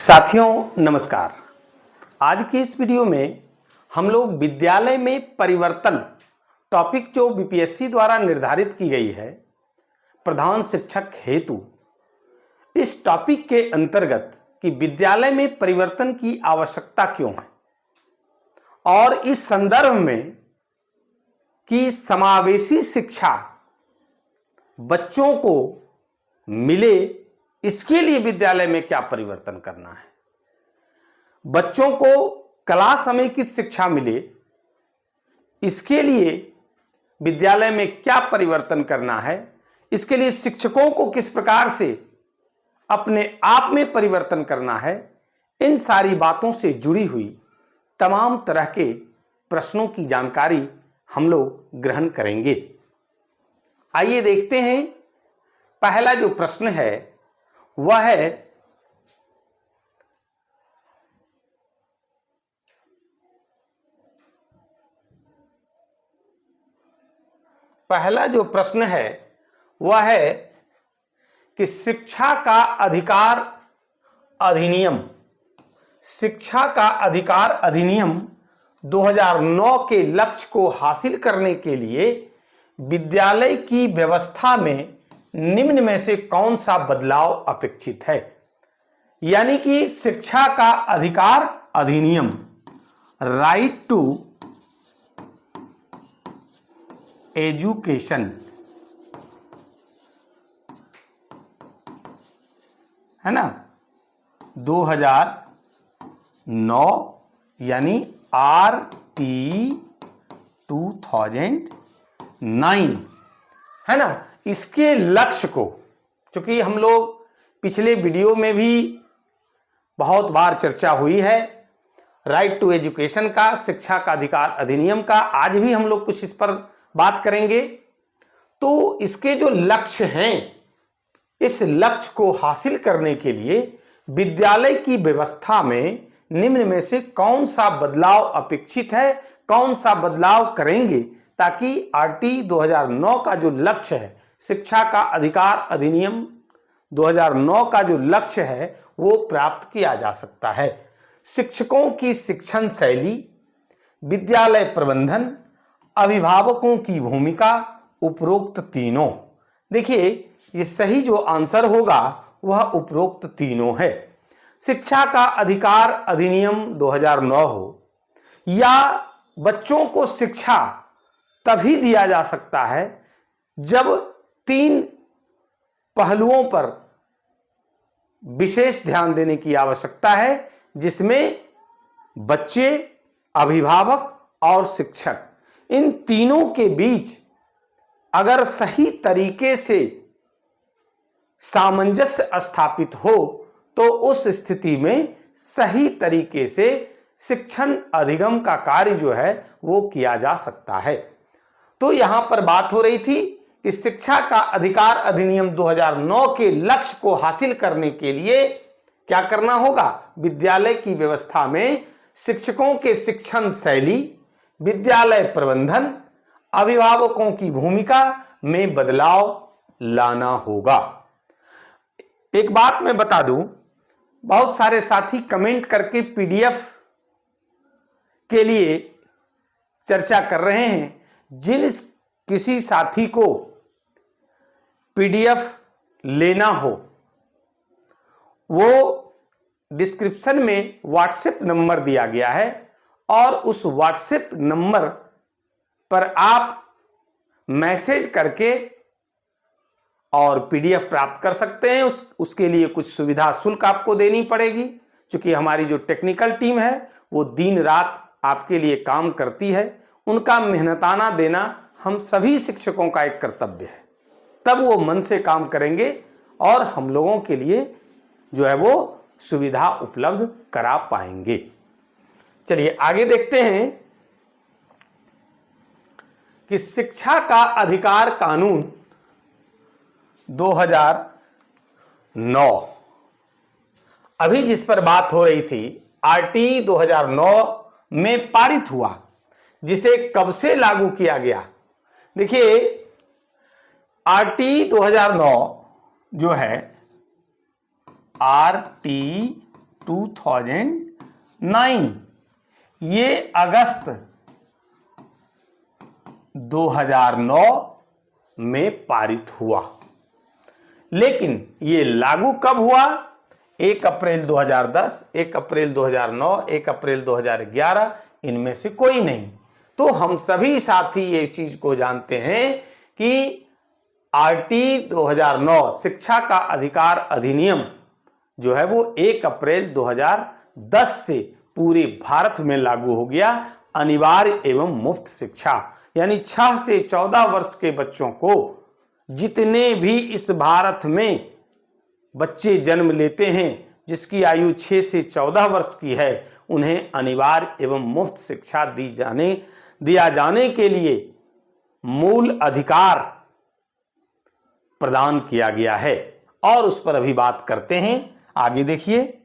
साथियों नमस्कार। आज की इस वीडियो में हम लोग विद्यालय में परिवर्तन टॉपिक जो बीपीएससी द्वारा निर्धारित की गई है प्रधान शिक्षक हेतु, इस टॉपिक के अंतर्गत कि विद्यालय में परिवर्तन की आवश्यकता क्यों है और इस संदर्भ में कि समावेशी शिक्षा बच्चों को मिले, इसके लिए विद्यालय में क्या परिवर्तन करना है, बच्चों को कला समेकित शिक्षा मिले, इसके लिए विद्यालय में क्या परिवर्तन करना है, इसके लिए शिक्षकों को किस प्रकार से अपने आप में परिवर्तन करना है, इन सारी बातों से जुड़ी हुई तमाम तरह के प्रश्नों की जानकारी हम लोग ग्रहण करेंगे। आइए देखते हैं। पहला जो प्रश्न है वह है कि शिक्षा का अधिकार अधिनियम 2009 के लक्ष्य को हासिल करने के लिए विद्यालय की व्यवस्था में निम्न में से कौन सा बदलाव अपेक्षित है। यानी कि शिक्षा का अधिकार अधिनियम, राइट टू एजुकेशन, है ना, 2009 यानी RT 2009, है ना। इसके लक्ष्य को, चूंकि हम लोग पिछले वीडियो में भी बहुत बार चर्चा हुई है राइट टू एजुकेशन का, शिक्षा का अधिकार अधिनियम का, आज भी हम लोग कुछ इस पर बात करेंगे। तो इसके जो लक्ष्य हैं, इस लक्ष्य को हासिल करने के लिए विद्यालय की व्यवस्था में निम्न में से कौन सा बदलाव अपेक्षित है, कौन सा बदलाव करेंगे ताकि RT 2009 का जो लक्ष्य है, शिक्षा का अधिकार अधिनियम 2009 का जो लक्ष्य है वो प्राप्त किया जा सकता है। शिक्षकों की शिक्षण शैली, विद्यालय प्रबंधन, अभिभावकों की भूमिका, उपरोक्त तीनों। देखिए ये सही जो आंसर होगा वह उपरोक्त तीनों है। शिक्षा का अधिकार अधिनियम 2009 हो या बच्चों को शिक्षा तभी दिया जा सकता है जब तीन पहलुओं पर विशेष ध्यान देने की आवश्यकता है, जिसमें बच्चे, अभिभावक और शिक्षक, इन तीनों के बीच अगर सही तरीके से सामंजस्य स्थापित हो तो उस स्थिति में सही तरीके से शिक्षण अधिगम का कार्य जो है वो किया जा सकता है। तो यहां पर बात हो रही थी कि शिक्षा का अधिकार अधिनियम 2009 के लक्ष्य को हासिल करने के लिए क्या करना होगा, विद्यालय की व्यवस्था में शिक्षकों के शिक्षण शैली, विद्यालय प्रबंधन, अभिभावकों की भूमिका में बदलाव लाना होगा। एक बात मैं बता दूं, बहुत सारे साथी कमेंट करके PDF के लिए चर्चा कर रहे हैं। जिन किसी साथी को PDF लेना हो वो डिस्क्रिप्शन में WhatsApp नंबर दिया गया है और उस WhatsApp नंबर पर आप मैसेज करके और PDF प्राप्त कर सकते हैं। उसके लिए कुछ सुविधा शुल्क आपको देनी पड़ेगी, क्योंकि हमारी जो टेक्निकल टीम है वो दिन रात आपके लिए काम करती है। उनका मेहनताना देना हम सभी शिक्षकों का एक कर्तव्य है, तब वो मन से काम करेंगे और हम लोगों के लिए जो है वो सुविधा उपलब्ध करा पाएंगे। चलिए आगे देखते हैं कि शिक्षा का अधिकार कानून 2009 अभी जिस पर बात हो रही थी RT 2009 में पारित हुआ, जिसे कब से लागू किया गया। देखिए RT 2009 जो है RT 2009, ये अगस्त 2009 में पारित हुआ। लेकिन ये लागू कब हुआ? 1 अप्रैल 2010, 1 अप्रैल 2009, 1 अप्रैल 2011, इनमें से कोई नहीं। तो हम सभी साथी ये चीज को जानते हैं कि आरटी 2009 शिक्षा का अधिकार अधिनियम जो है वो 1 अप्रैल 2010 से पूरे भारत में लागू हो गया। अनिवार्य एवं मुफ्त शिक्षा, यानी 6 से 14 वर्ष के बच्चों को, जितने भी इस भारत में बच्चे जन्म लेते हैं जिसकी आयु 6 से 14 वर्ष की है, उन्हें अनिवार्य एवं मुफ्त शिक्षा दिया जाने के लिए मूल अधिकार प्रदान किया गया है। और उस पर अभी बात करते हैं। आगे देखिए,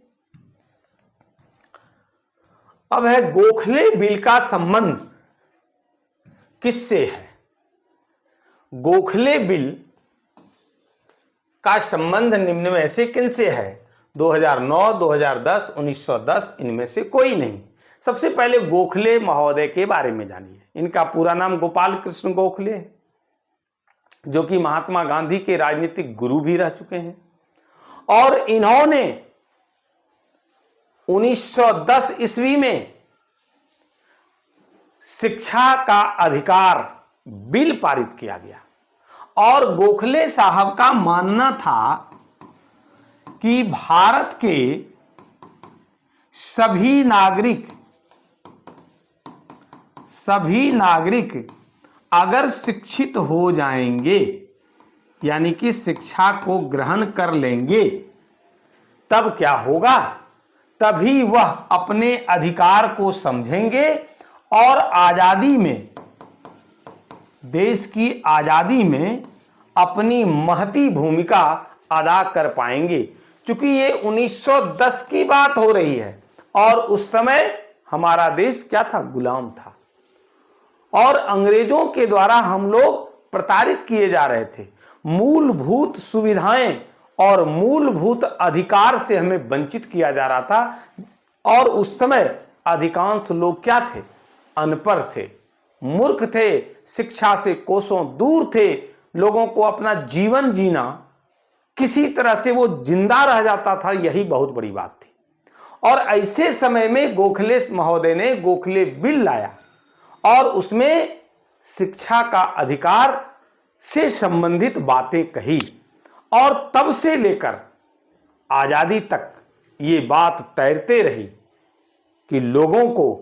अब है गोखले बिल का संबंध किससे है? गोखले बिल का संबंध निम्न में से किनसे है? 2009, 2010, 1910, इनमें से कोई नहीं। सबसे पहले गोखले महोदय के बारे में जानिए। इनका पूरा नाम गोपाल कृष्ण गोखले है, जो कि महात्मा गांधी के राजनीतिक गुरु भी रह चुके हैं। और इन्होंने 1910 ईस्वी में शिक्षा का अधिकार बिल पारित किया गया। और गोखले साहब का मानना था कि भारत के सभी नागरिक अगर शिक्षित हो जाएंगे, यानी कि शिक्षा को ग्रहण कर लेंगे, तब क्या होगा? तभी वह अपने अधिकार को समझेंगे और आजादी में, देश की आजादी में अपनी महती भूमिका अदा कर पाएंगे। क्योंकि ये 1910 की बात हो रही है और उस समय हमारा देश क्या था? गुलाम था और अंग्रेजों के द्वारा हम लोग प्रताड़ित किए जा रहे थे। मूलभूत सुविधाएं और मूलभूत अधिकार से हमें वंचित किया जा रहा था। और उस समय अधिकांश लोग क्या थे? अनपढ़ थे, मूर्ख थे, शिक्षा से कोसों दूर थे। लोगों को अपना जीवन जीना, किसी तरह से वो जिंदा रह जाता था, यही बहुत बड़ी बात थी। और ऐसे समय में गोखले महोदय ने गोखले बिल लाया और उसमें शिक्षा का अधिकार से संबंधित बातें कही। और तब से लेकर आजादी तक ये बात तैरते रही कि लोगों को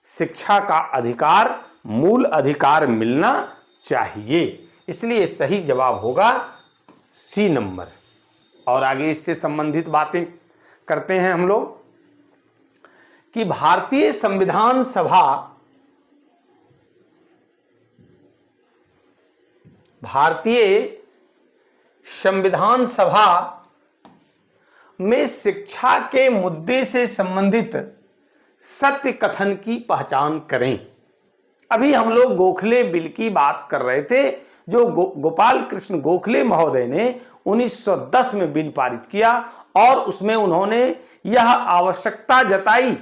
शिक्षा का अधिकार, मूल अधिकार मिलना चाहिए। इसलिए सही जवाब होगा सी नंबर। और आगे इससे संबंधित बातें करते हैं हम लोग कि भारतीय संविधान सभा में शिक्षा के मुद्दे से संबंधित सत्य कथन की पहचान करें। अभी हम लोग गोखले बिल की बात कर रहे थे, जो गोपाल कृष्ण गोखले महोदय ने 1910 में बिल पारित किया। और उसमें उन्होंने यह आवश्यकता जताई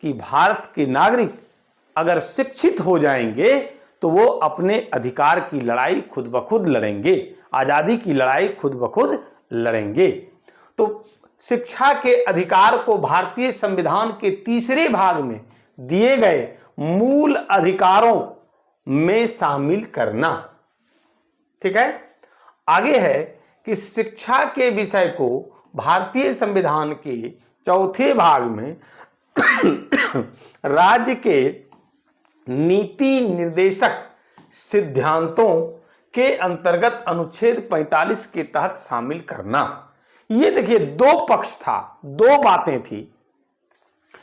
कि भारत के नागरिक अगर शिक्षित हो जाएंगे तो वो अपने अधिकार की लड़ाई खुद ब खुद लड़ेंगे, आजादी की लड़ाई खुद ब खुद लड़ेंगे। तो शिक्षा के अधिकार को भारतीय संविधान के 3रे भाग में दिए गए मूल अधिकारों में शामिल करना। ठीक है। आगे है कि शिक्षा के विषय को भारतीय संविधान के 4थे भाग में राज्य के नीति निर्देशक सिद्धांतों के अंतर्गत अनुच्छेद 45 के तहत शामिल करना। ये देखिए, 2 पक्ष था, 2 बातें थी।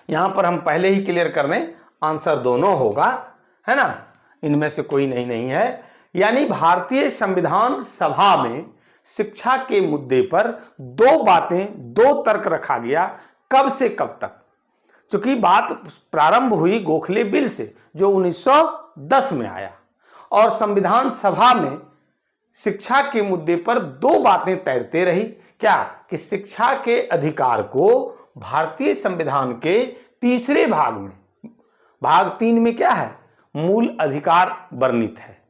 यहां पर हम पहले ही क्लियर कर दें, आंसर दोनों होगा, है ना, इनमें से कोई नहीं है। यानी भारतीय संविधान सभा में शिक्षा के मुद्दे पर 2 बातें, 2 तर्क रखा गया। कब से कब तक? क्योंकि बात प्रारंभ हुई गोखले बिल से, जो 1910 में आया, और संविधान सभा में शिक्षा के मुद्दे पर दो बातें तैरते रही। क्या? कि शिक्षा के अधिकार को भारतीय संविधान के तीसरे भाग में, भाग 3 में क्या है? मूल अधिकार वर्णित है,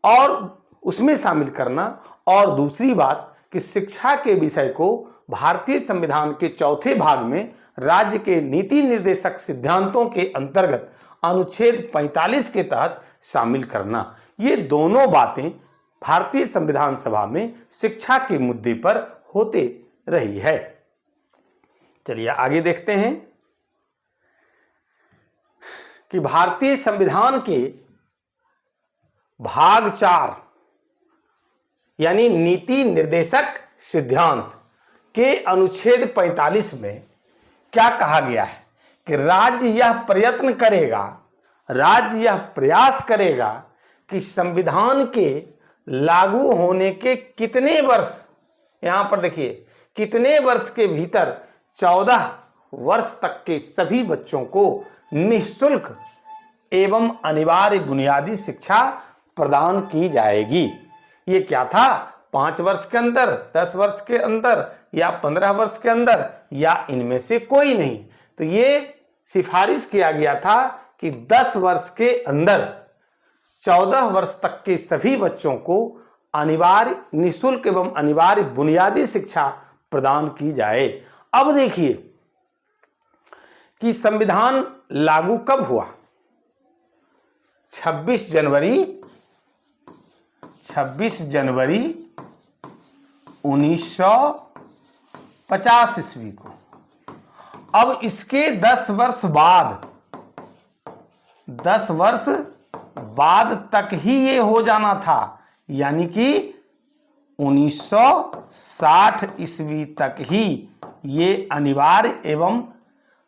और उसमें शामिल करना। और दूसरी बात कि शिक्षा के विषय को भारतीय संविधान के चौथे भाग में राज्य के नीति निर्देशक सिद्धांतों के अंतर्गत अनुच्छेद 45 के तहत शामिल करना। ये दोनों बातें भारतीय संविधान सभा में शिक्षा के मुद्दे पर होते रही है। चलिए आगे देखते हैं कि भारतीय संविधान के भाग 4 यानी नीति निर्देशक सिद्धांत के अनुच्छेद 45 में क्या कहा गया है कि राज्य यह प्रयत्न करेगा, राज्य यह प्रयास करेगा कि संविधान के लागू होने के कितने वर्ष, यहां पर देखिए कितने वर्ष के भीतर 14 वर्ष तक के सभी बच्चों को निःशुल्क एवं अनिवार्य बुनियादी शिक्षा प्रदान की जाएगी। ये क्या था? 5 वर्ष के अंदर, 10 वर्ष के अंदर या 15 वर्ष के अंदर, या इनमें से कोई नहीं। तो ये सिफारिश किया गया था कि 10 वर्ष के अंदर 14 वर्ष तक के सभी बच्चों को अनिवार्य निःशुल्क एवं अनिवार्य बुनियादी शिक्षा प्रदान की जाए। अब देखिए कि संविधान लागू कब हुआ? 26 जनवरी 1950 ईस्वी को। अब इसके 10 वर्ष बाद, 10 वर्ष बाद तक ही ये हो जाना था, यानी कि 1960 ईस्वी तक ही ये अनिवार्य एवं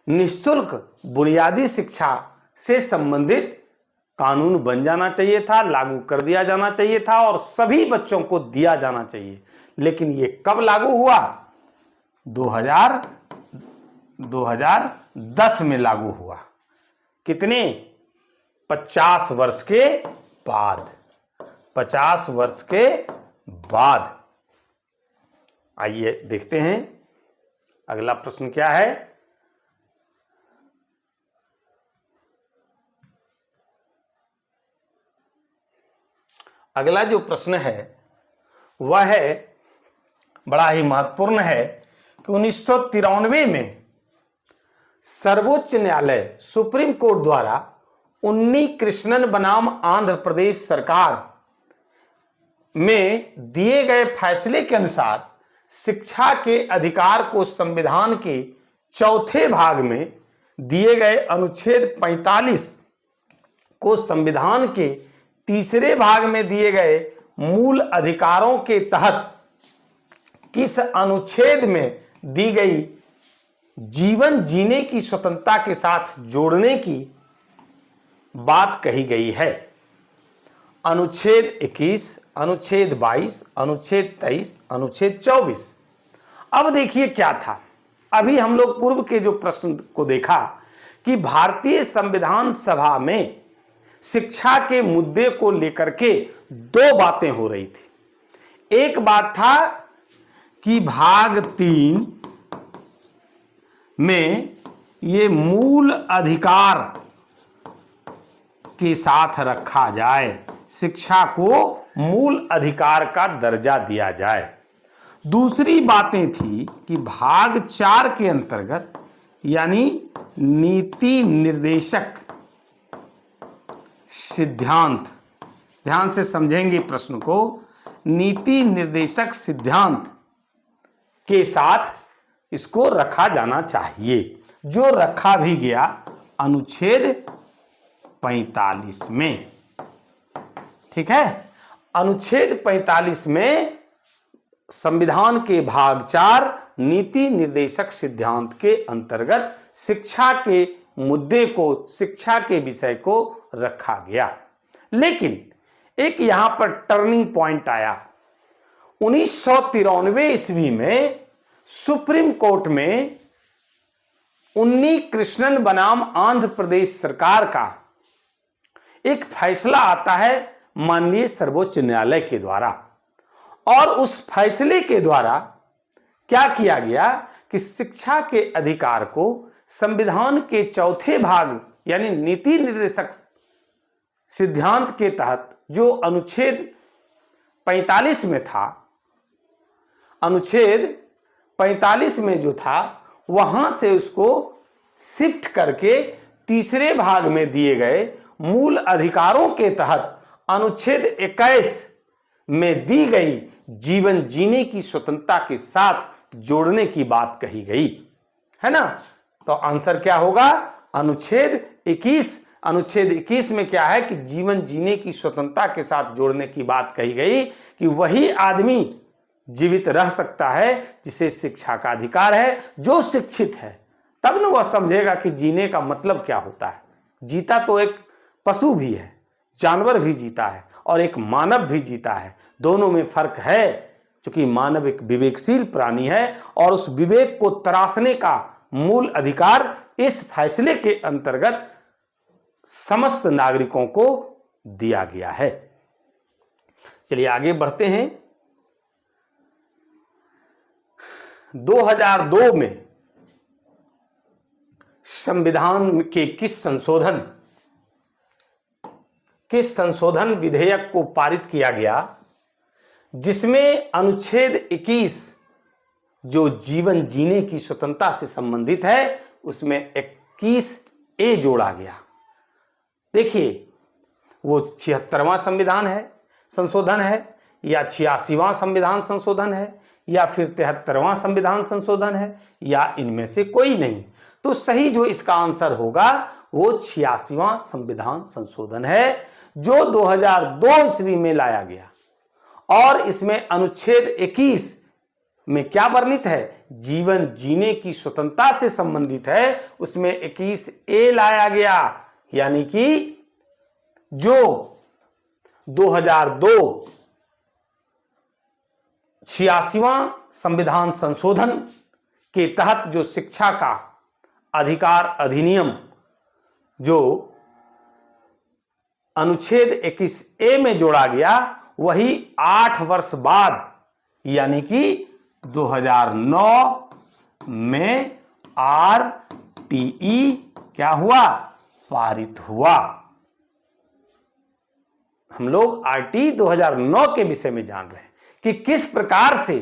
निःशुल्क बुनियादी शिक्षा से संबंधित कानून बन जाना चाहिए था, लागू कर दिया जाना चाहिए था और सभी बच्चों को दिया जाना चाहिए। लेकिन ये कब लागू हुआ? 2010 में लागू हुआ। कितने? 50 वर्ष के बाद। 50 वर्ष के बाद। आइए देखते हैं अगला प्रश्न क्या है। अगला जो प्रश्न है वह है, बड़ा ही महत्वपूर्ण है कि 1993 में सर्वोच्च न्यायालय सुप्रीम कोर्ट द्वारा उन्नी कृष्णन बनाम आंध्र प्रदेश सरकार में दिए गए फैसले के अनुसार शिक्षा के अधिकार को संविधान के चौथे भाग में दिए गए अनुच्छेद 45 को संविधान के तीसरे भाग में दिए गए मूल अधिकारों के तहत किस अनुच्छेद में दी गई जीवन जीने की स्वतंत्रता के साथ जोड़ने की बात कही गई है? अनुच्छेद 21, अनुच्छेद 22, अनुच्छेद 23, अनुच्छेद 24। अब देखिए क्या था, अभी हम लोग पूर्व के जो प्रश्न को देखा कि भारतीय संविधान सभा में शिक्षा के मुद्दे को लेकर के दो बातें हो रही थी। एक बात था कि भाग 3 में ये मूल अधिकार के साथ रखा जाए, शिक्षा को मूल अधिकार का दर्जा दिया जाए। दूसरी बातें थी कि भाग 4 के अंतर्गत यानी नीति निर्देशक सिद्धांत, ध्यान से समझेंगे प्रश्न को, नीति निर्देशक सिद्धांत के साथ इसको रखा जाना चाहिए, जो रखा भी गया अनुच्छेद 45 में। ठीक है, अनुच्छेद 45 में संविधान के भाग 4 नीति निर्देशक सिद्धांत के अंतर्गत शिक्षा के मुद्दे को, शिक्षा के विषय को रखा गया। लेकिन एक यहां पर टर्निंग पॉइंट आया। 1993 ईस्वी में सुप्रीम कोर्ट में उन्नी कृष्णन बनाम आंध्र प्रदेश सरकार का एक फैसला आता है माननीय सर्वोच्च न्यायालय के द्वारा। और उस फैसले के द्वारा क्या किया गया कि शिक्षा के अधिकार को संविधान के चौथे भाग यानी नीति निर्देशक सिद्धांत के तहत जो अनुच्छेद 45 में था, अनुच्छेद 45 में जो था वहां से उसको शिफ्ट करके तीसरे भाग में दिए गए मूल अधिकारों के तहत अनुच्छेद 21 में दी गई जीवन जीने की स्वतंत्रता के साथ जोड़ने की बात कही गई है ना। तो आंसर क्या होगा? अनुच्छेद 21। अनुच्छेद 21 में क्या है कि जीवन जीने की स्वतंत्रता के साथ जोड़ने की बात कही गई कि वही आदमी जीवित रह सकता है जिसे शिक्षा का अधिकार है, जो शिक्षित है। तब न वह समझेगा कि जीने का मतलब क्या होता है। जीता तो एक पशु भी है, जानवर भी जीता है और एक मानव भी जीता है। दोनों में फर्क है, क्योंकि मानव एक विवेकशील प्राणी है और उस विवेक को तराशने का मूल अधिकार इस फैसले के अंतर्गत समस्त नागरिकों को दिया गया है। चलिए आगे बढ़ते हैं। 2002 में संविधान के किस संशोधन विधेयक को पारित किया गया जिसमें अनुच्छेद 21 जो जीवन जीने की स्वतंत्रता से संबंधित है उसमें 21A जोड़ा गया। देखिए वो 76वां संविधान है संशोधन है या 86वां संविधान संशोधन है या फिर 73वां संविधान संशोधन है या इनमें से कोई नहीं। तो सही जो इसका आंसर होगा वो 86वां संविधान संशोधन है जो 2002 ईस्वी में लाया गया। और इसमें अनुच्छेद 21 में क्या वर्णित है? जीवन जीने की स्वतंत्रता से संबंधित है, उसमें 21A लाया गया। यानी कि जो 2002 86वां संविधान संशोधन के तहत जो शिक्षा का अधिकार अधिनियम जो अनुच्छेद 21A में जोड़ा गया वही 8 वर्ष बाद यानी कि 2009 में RTE क्या हुआ? पारित हुआ। हम लोग RTE 2009 के विषय में जान रहे हैं कि किस प्रकार से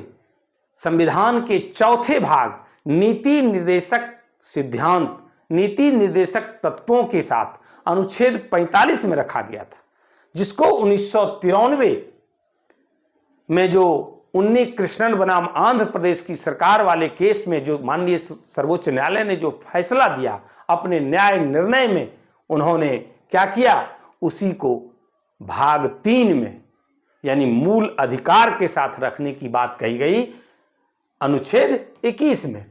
संविधान के चौथे भाग नीति निर्देशक सिद्धांत नीति निर्देशक तत्वों के साथ अनुच्छेद 45 में रखा गया था, जिसको 1993 में जो उन्नी कृष्णन बनाम आंध्र प्रदेश की सरकार वाले केस में जो माननीय सर्वोच्च न्यायालय ने जो फैसला दिया अपने न्याय निर्णय में, उन्होंने क्या किया? उसी को भाग 3 में यानी मूल अधिकार के साथ रखने की बात कही गई अनुच्छेद 21 में।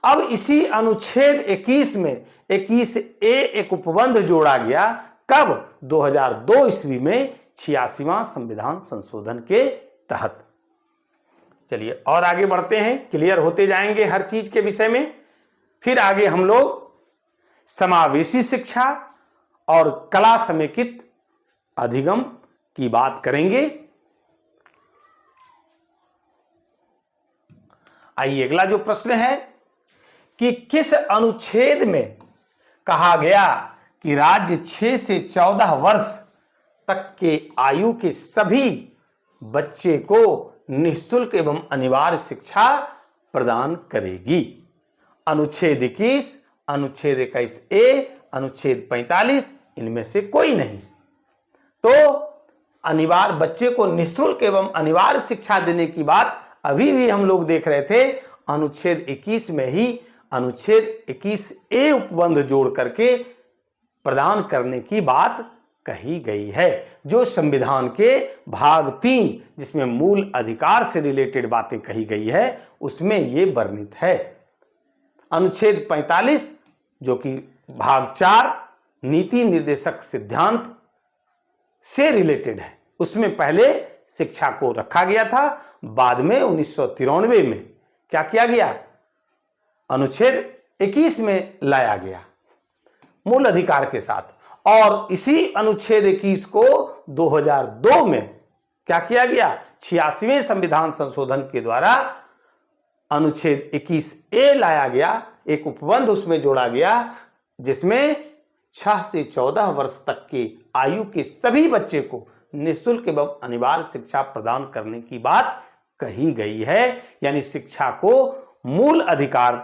अब इसी अनुच्छेद 21 में 21A एक उपबंध जोड़ा गया। कब? 2002 ईस्वी में 86वां संविधान संशोधन के तहत। चलिए और आगे बढ़ते हैं, क्लियर होते जाएंगे हर चीज के विषय में। फिर आगे हम लोग समावेशी शिक्षा और कला समेकित अधिगम की बात करेंगे। आइए अगला जो प्रश्न है कि किस अनुच्छेद में कहा गया कि राज्य 6 से 14 वर्ष तक के आयु के सभी बच्चे को निःशुल्क एवं अनिवार्य शिक्षा प्रदान करेगी? अनुच्छेद 21, अनुच्छेद 21A, अनुच्छेद 45, इनमें से कोई नहीं। तो अनिवार्य बच्चे को निःशुल्क एवं अनिवार्य शिक्षा देने की बात अभी भी हम लोग देख रहे थे। अनुच्छेद 21 में ही अनुच्छेद 21A उपबंध जोड़ करके प्रदान करने की बात कही गई है, जो संविधान के भाग 3 जिसमें मूल अधिकार से रिलेटेड बातें कही गई है उसमें ये वर्णित है। अनुच्छेद 45 जो कि भाग 4 नीति निर्देशक सिद्धांत से रिलेटेड है, उसमें पहले शिक्षा को रखा गया था, बाद में 1993 में क्या किया गया? अनुच्छेद 21 में लाया गया मूल अधिकार के साथ। और इसी अनुच्छेद 21 को 2002 में क्या किया गया? 86वें संविधान संशोधन के द्वारा अनुच्छेद 21A लाया गया, एक उपबंध उसमें जोड़ा गया जिसमें 6 से 14 वर्ष तक के आयु के सभी बच्चे को निःशुल्क एवं अनिवार्य शिक्षा प्रदान करने की बात कही गई है। यानी शिक्षा को मूल अधिकार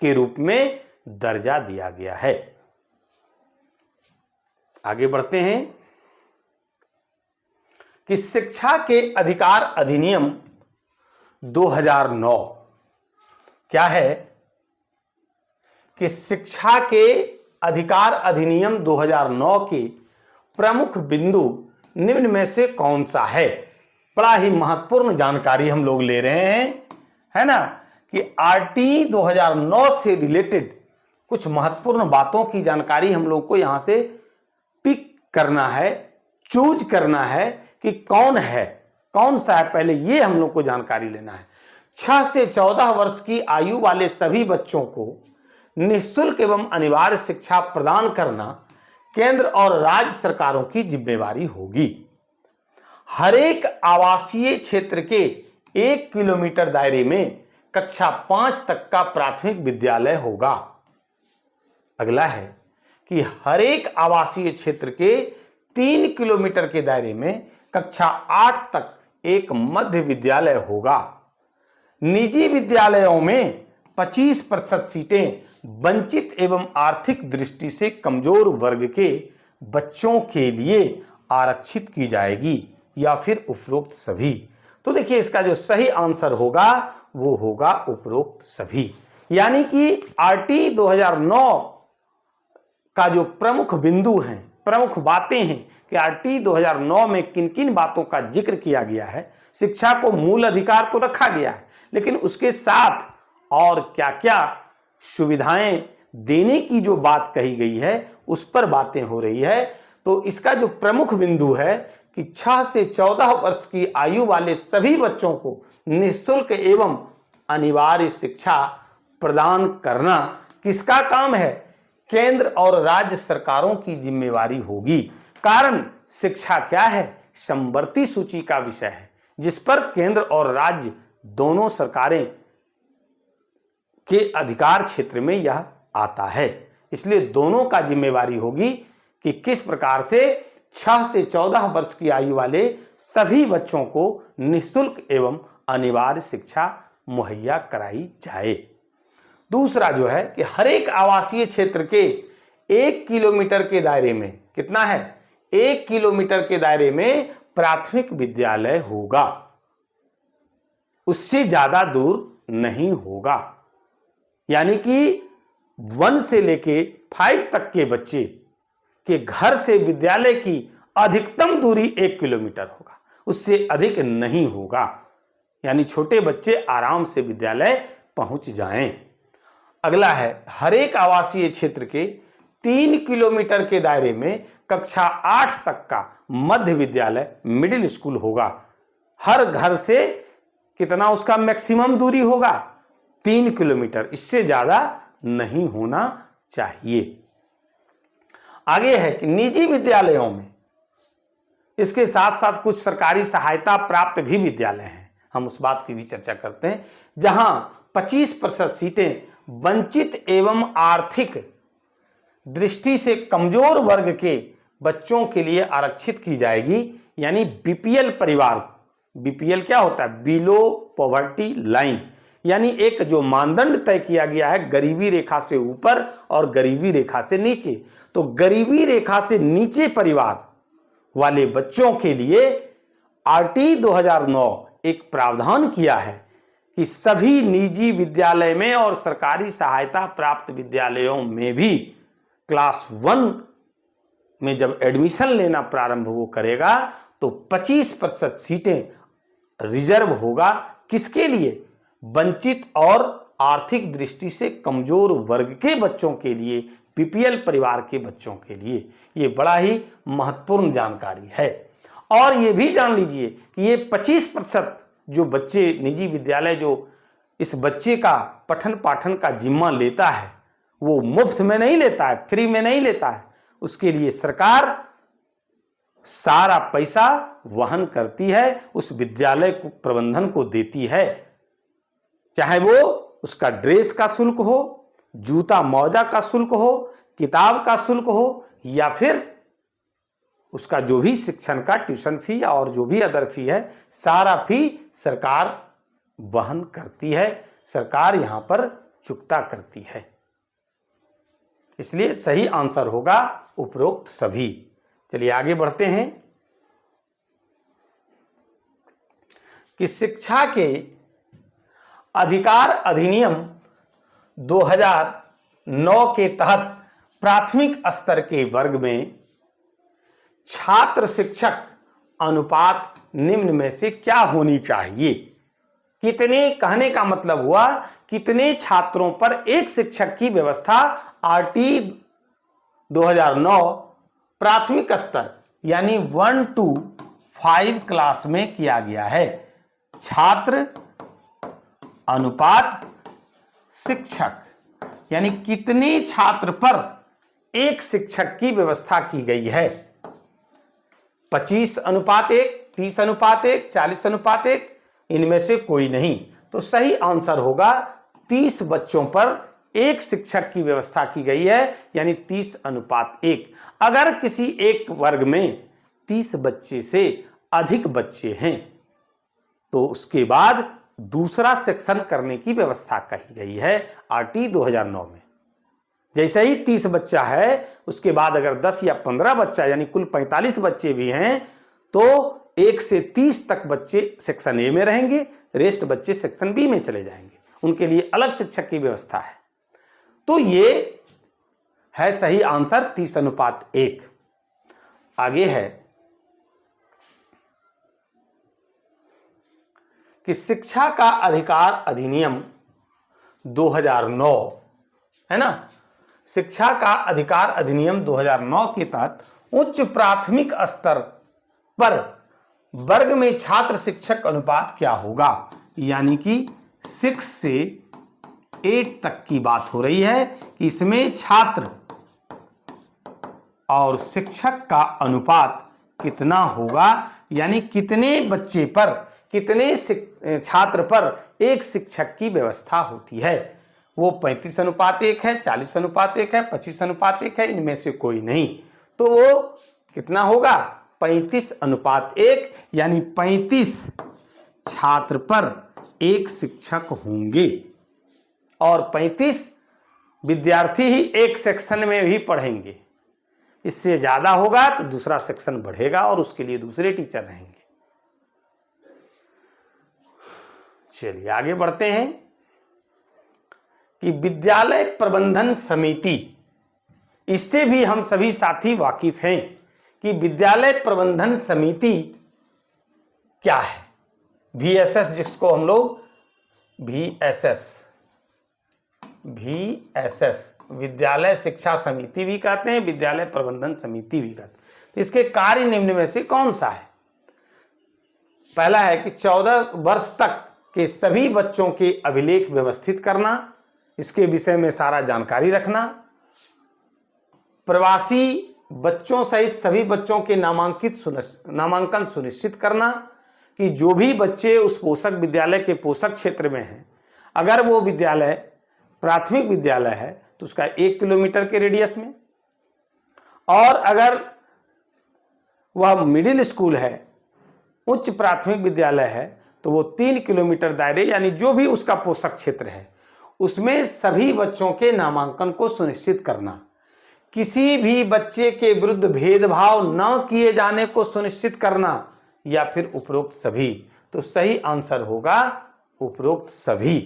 के रूप में दर्जा दिया गया है। आगे बढ़ते हैं कि शिक्षा के अधिकार अधिनियम 2009 क्या है कि शिक्षा के अधिकार अधिनियम 2009 के प्रमुख बिंदु निम्न में से कौन सा है? बड़ा ही महत्वपूर्ण जानकारी हम लोग ले रहे हैं, है ना, कि आरटी 2009 से रिलेटेड कुछ महत्वपूर्ण बातों की जानकारी हम लोग को यहां से पिक करना है, चूज करना है कि कौन है, कौन सा है, पहले ये हम लोग को जानकारी लेना है। 6 से 14 वर्ष की आयु वाले सभी बच्चों को निःशुल्क एवं अनिवार्य शिक्षा प्रदान करना केंद्र और राज्य सरकारों की जिम्मेवारी होगी। हर एक आवासीय क्षेत्र के 1 किलोमीटर दायरे में कक्षा 5 तक का प्राथमिक विद्यालय होगा। अगला है कि हर एक आवासीय क्षेत्र के 3 किलोमीटर के दायरे में कक्षा 8 तक एक मध्य विद्यालय होगा। निजी विद्यालयों में 25% सीटें वंचित एवं आर्थिक दृष्टि से कमजोर वर्ग के बच्चों के लिए आरक्षित की जाएगी या फिर उपरोक्त सभी। तो देखिए इसका जो सही आंसर होगा वो होगा उपरोक्त सभी। यानी कि आरटी 2009 का जो प्रमुख बिंदु हैं, प्रमुख बातें हैं कि आरटी 2009 में किन किन बातों का जिक्र किया गया है। शिक्षा को मूल अधिकार तो रखा गया है, लेकिन उसके साथ और क्या क्या सुविधाएं देने की जो बात कही गई है उस पर बातें हो रही है। तो इसका जो प्रमुख बिंदु है कि 6 से 14 वर्ष की आयु वाले सभी बच्चों को निःशुल्क एवं अनिवार्य शिक्षा प्रदान करना किसका काम है? केंद्र और राज्य सरकारों की जिम्मेवारी होगी। कारण शिक्षा क्या है? समवर्ती सूची का विषय है जिस पर केंद्र और राज्य दोनों सरकारें के अधिकार क्षेत्र में यह आता है। इसलिए दोनों का जिम्मेवारी होगी कि किस प्रकार से 6 से 14 वर्ष की आयु वाले सभी बच्चों को निःशुल्क एवं अनिवार्य शिक्षा मुहैया कराई जाए। दूसरा जो है कि हर एक आवासीय क्षेत्र के 1 किलोमीटर के दायरे में कितना है? 1 किलोमीटर के दायरे में प्राथमिक विद्यालय होगा, उससे ज्यादा दूर नहीं होगा। यानी कि 1 से लेके 5 तक के बच्चे के घर से विद्यालय की अधिकतम दूरी 1 किलोमीटर होगा, उससे अधिक नहीं होगा। यानी छोटे बच्चे आराम से विद्यालय पहुंच जाएं। अगला है हर एक आवासीय क्षेत्र के 3 किलोमीटर के दायरे में कक्षा 8 तक का मध्य विद्यालय मिडिल स्कूल होगा। हर घर से कितना उसका मैक्सिमम दूरी होगा? 3 किलोमीटर, इससे ज्यादा नहीं होना चाहिए। आगे है कि निजी विद्यालयों में इसके साथ साथ कुछ सरकारी सहायता प्राप्त भी विद्यालय हैं, हम उस बात की भी चर्चा करते हैं, जहां 25% सीटें वंचित एवं आर्थिक दृष्टि से कमजोर वर्ग के बच्चों के लिए आरक्षित की जाएगी। यानी बीपीएल परिवार, बीपीएल क्या होता है? बिलो पॉवर्टी लाइन, यानी एक जो मानदंड तय किया गया है गरीबी रेखा से ऊपर और गरीबी रेखा से नीचे। तो गरीबी रेखा से नीचे परिवार वाले बच्चों के लिए आरटी 2009 एक प्रावधान किया है कि सभी निजी विद्यालय में और सरकारी सहायता प्राप्त विद्यालयों में भी क्लास 1 में जब एडमिशन लेना प्रारंभ वो करेगा तो 25% सीटें रिजर्व होगा। किसके लिए? वंचित और आर्थिक दृष्टि से कमजोर वर्ग के बच्चों के लिए, बीपीएल परिवार के बच्चों के लिए। ये बड़ा ही महत्वपूर्ण जानकारी है। और ये भी जान लीजिए कि ये 25% जो बच्चे निजी विद्यालय जो इस बच्चे का पठन पाठन का जिम्मा लेता है वो मुफ्त में नहीं लेता है, फ्री में नहीं लेता है। उसके लिए सरकार सारा पैसा वहन करती है, उस विद्यालय को प्रबंधन को देती है। चाहे वो उसका ड्रेस का शुल्क हो, जूता मौजा का शुल्क हो, किताब का शुल्क हो, या फिर उसका जो भी शिक्षण का ट्यूशन फी और जो भी अदर फी है, सारा फी सरकार वहन करती है, सरकार यहां पर चुकता करती है। इसलिए सही आंसर होगा उपरोक्त सभी। चलिए आगे बढ़ते हैं कि शिक्षा के अधिकार अधिनियम 2009 के तहत प्राथमिक स्तर के वर्ग में छात्र शिक्षक अनुपात निम्न में से क्या होनी चाहिए। कितने कहने का मतलब हुआ कितने छात्रों पर एक शिक्षक की व्यवस्था आरटी 2009 प्राथमिक स्तर यानी 1 to 5 क्लास में किया गया है। छात्र अनुपात शिक्षक यानी कितने छात्र पर एक शिक्षक की व्यवस्था की गई है। 25:1, 30:1, 40:1, इनमें से कोई नहीं। तो सही आंसर होगा 30 बच्चों पर एक शिक्षक की व्यवस्था की गई है, यानी 30:1। अगर किसी एक वर्ग में 30 बच्चे से अधिक बच्चे हैं तो उसके बाद दूसरा सेक्शन करने की व्यवस्था कही गई है आरटी 2009 में। जैसे ही 30 बच्चा है उसके बाद अगर 10 या 15 बच्चा यानी कुल 45 बच्चे भी हैं तो 1 से 30 तक बच्चे सेक्शन ए में रहेंगे, रेस्ट बच्चे सेक्शन बी में चले जाएंगे। उनके लिए अलग शिक्षक की व्यवस्था है। तो ये है सही आंसर 30:1। आगे है कि शिक्षा का अधिकार अधिनियम 2009 है ना, शिक्षा का अधिकार अधिनियम 2009 के तहत उच्च प्राथमिक स्तर पर वर्ग में छात्र शिक्षक अनुपात क्या होगा। यानी कि 6 से 8 तक की बात हो रही है कि इसमें छात्र और शिक्षक का अनुपात कितना होगा, यानी कितने बच्चे पर कितने छात्र पर एक शिक्षक की व्यवस्था होती है। वो 35:1 है, 40:1 है, 25:1 है, इनमें से कोई नहीं। तो वो कितना होगा 35:1, यानी 35 छात्र पर एक शिक्षक होंगे और 35 विद्यार्थी ही एक सेक्शन में भी पढ़ेंगे। इससे ज्यादा होगा तो दूसरा सेक्शन बढ़ेगा और उसके लिए दूसरे टीचर रहेंगे। चलिए आगे बढ़ते हैं कि विद्यालय प्रबंधन समिति, इससे भी हम सभी साथी वाकिफ हैं कि विद्यालय प्रबंधन समिति क्या है। VSS जिसको हम लोग VSS विद्यालय शिक्षा समिति भी कहते हैं, विद्यालय प्रबंधन समिति भी कहते हैं। तो इसके कार्य निम्न में से कौन सा है। पहला है कि 14 वर्ष तक के सभी बच्चों के अभिलेख व्यवस्थित करना, इसके विषय में सारा जानकारी रखना, प्रवासी बच्चों सहित सभी बच्चों के नामांकन सुनिश्चित करना कि जो भी बच्चे उस पोषक विद्यालय के पोषक क्षेत्र में हैं, अगर वो विद्यालय प्राथमिक विद्यालय है तो उसका 1 किलोमीटर के रेडियस में, और अगर वह मिडिल स्कूल है, उच्च प्राथमिक विद्यालय है, तो वो 3 किलोमीटर दायरे यानी जो भी उसका पोषक क्षेत्र है उसमें सभी बच्चों के नामांकन को सुनिश्चित करना, किसी भी बच्चे के विरुद्ध भेदभाव न किए जाने को सुनिश्चित करना, या फिर उपरोक्त सभी। तो सही आंसर होगा उपरोक्त सभी।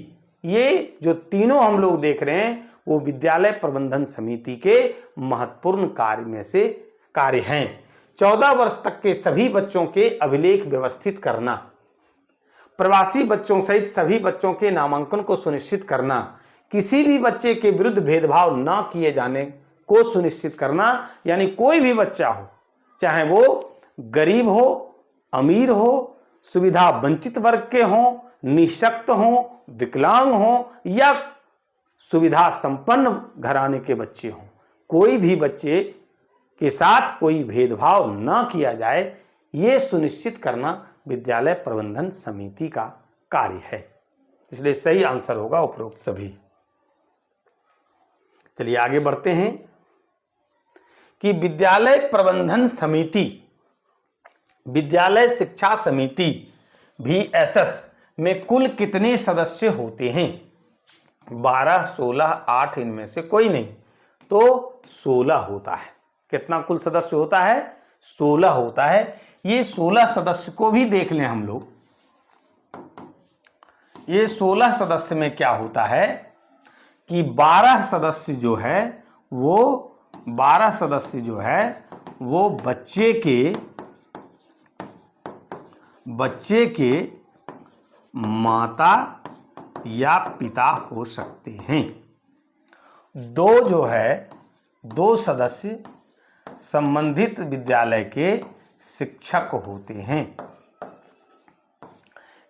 ये जो तीनों हम लोग देख रहे हैं वो विद्यालय प्रबंधन समिति के महत्वपूर्ण कार्य हैं। 14 वर्ष तक के सभी बच्चों के अभिलेख व्यवस्थित करना, प्रवासी बच्चों सहित सभी बच्चों के नामांकन को सुनिश्चित करना, किसी भी बच्चे के विरुद्ध भेदभाव न किए जाने को सुनिश्चित करना, यानी कोई भी बच्चा हो, चाहे वो गरीब हो, अमीर हो, सुविधा वंचित वर्ग के हों, निःशक्त हों, विकलांग हों या सुविधा संपन्न घराने के बच्चे हों, कोई भी बच्चे के साथ कोई भेदभाव न किया जाए, ये सुनिश्चित करना विद्यालय प्रबंधन समिति का कार्य है। इसलिए सही आंसर होगा उपरोक्त सभी। चलिए आगे बढ़ते हैं कि विद्यालय प्रबंधन समिति, विद्यालय शिक्षा समिति VSS में कुल कितने सदस्य होते हैं? 12, 16, 8, इनमें से कोई नहीं, तो 16 होता है। कितना कुल सदस्य होता है? 16 होता है। ये 16 सदस्य को भी देख लें हम लोग। ये 16 सदस्य में क्या होता है कि 12 सदस्य जो है वो बच्चे के माता या पिता हो सकते हैं। 2 सदस्य संबंधित विद्यालय के शिक्षक होते हैं।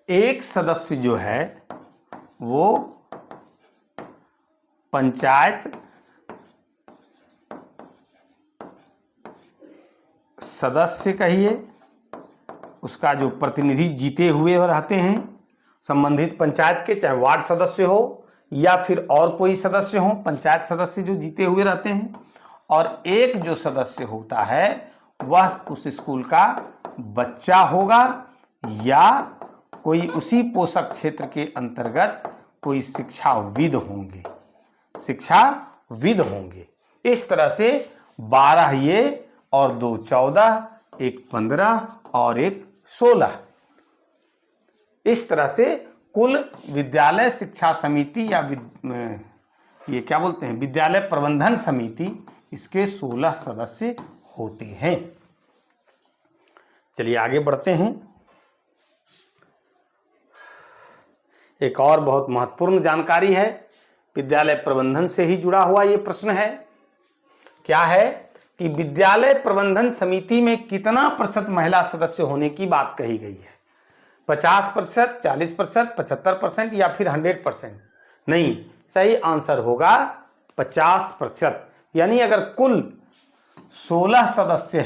1 सदस्य जो है वो पंचायत सदस्य कहिए, उसका जो प्रतिनिधि जीते हुए रहते हैं संबंधित पंचायत के, चाहे वार्ड सदस्य हो या फिर और कोई सदस्य हो, पंचायत सदस्य जो जीते हुए रहते हैं। और 1 जो सदस्य होता है वह उस स्कूल का बच्चा होगा या कोई उसी पोषक क्षेत्र के अंतर्गत कोई शिक्षाविद होंगे। इस तरह से 12 ये और 2 14, 1 15 और 1 16। इस तरह से कुल विद्यालय शिक्षा समिति या ये क्या बोलते हैं, विद्यालय प्रबंधन समिति, इसके 16 सदस्य होते हैं। चलिए आगे बढ़ते हैं। एक और बहुत महत्वपूर्ण जानकारी है, विद्यालय प्रबंधन से ही जुड़ा हुआ ये प्रश्न है। क्या है कि विद्यालय प्रबंधन समिति में कितना प्रतिशत महिला सदस्य होने की बात कही गई है? 50%, 40%, 75% या फिर 100%? नहीं, सही आंसर होगा 50%। यानी अगर कुल 16 सदस्य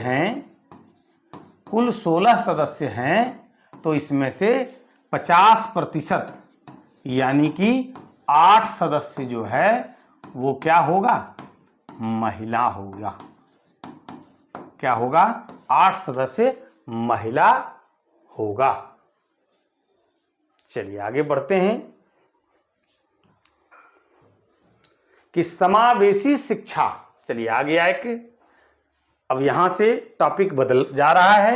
हैं तो इसमें से 50% यानी कि 8 सदस्य जो है वो क्या होगा? महिला होगा। क्या होगा? 8 सदस्य महिला होगा। चलिए आगे बढ़ते हैं कि समावेशी शिक्षा। चलिए आगे आए कि अब यहां से टॉपिक बदल जा रहा है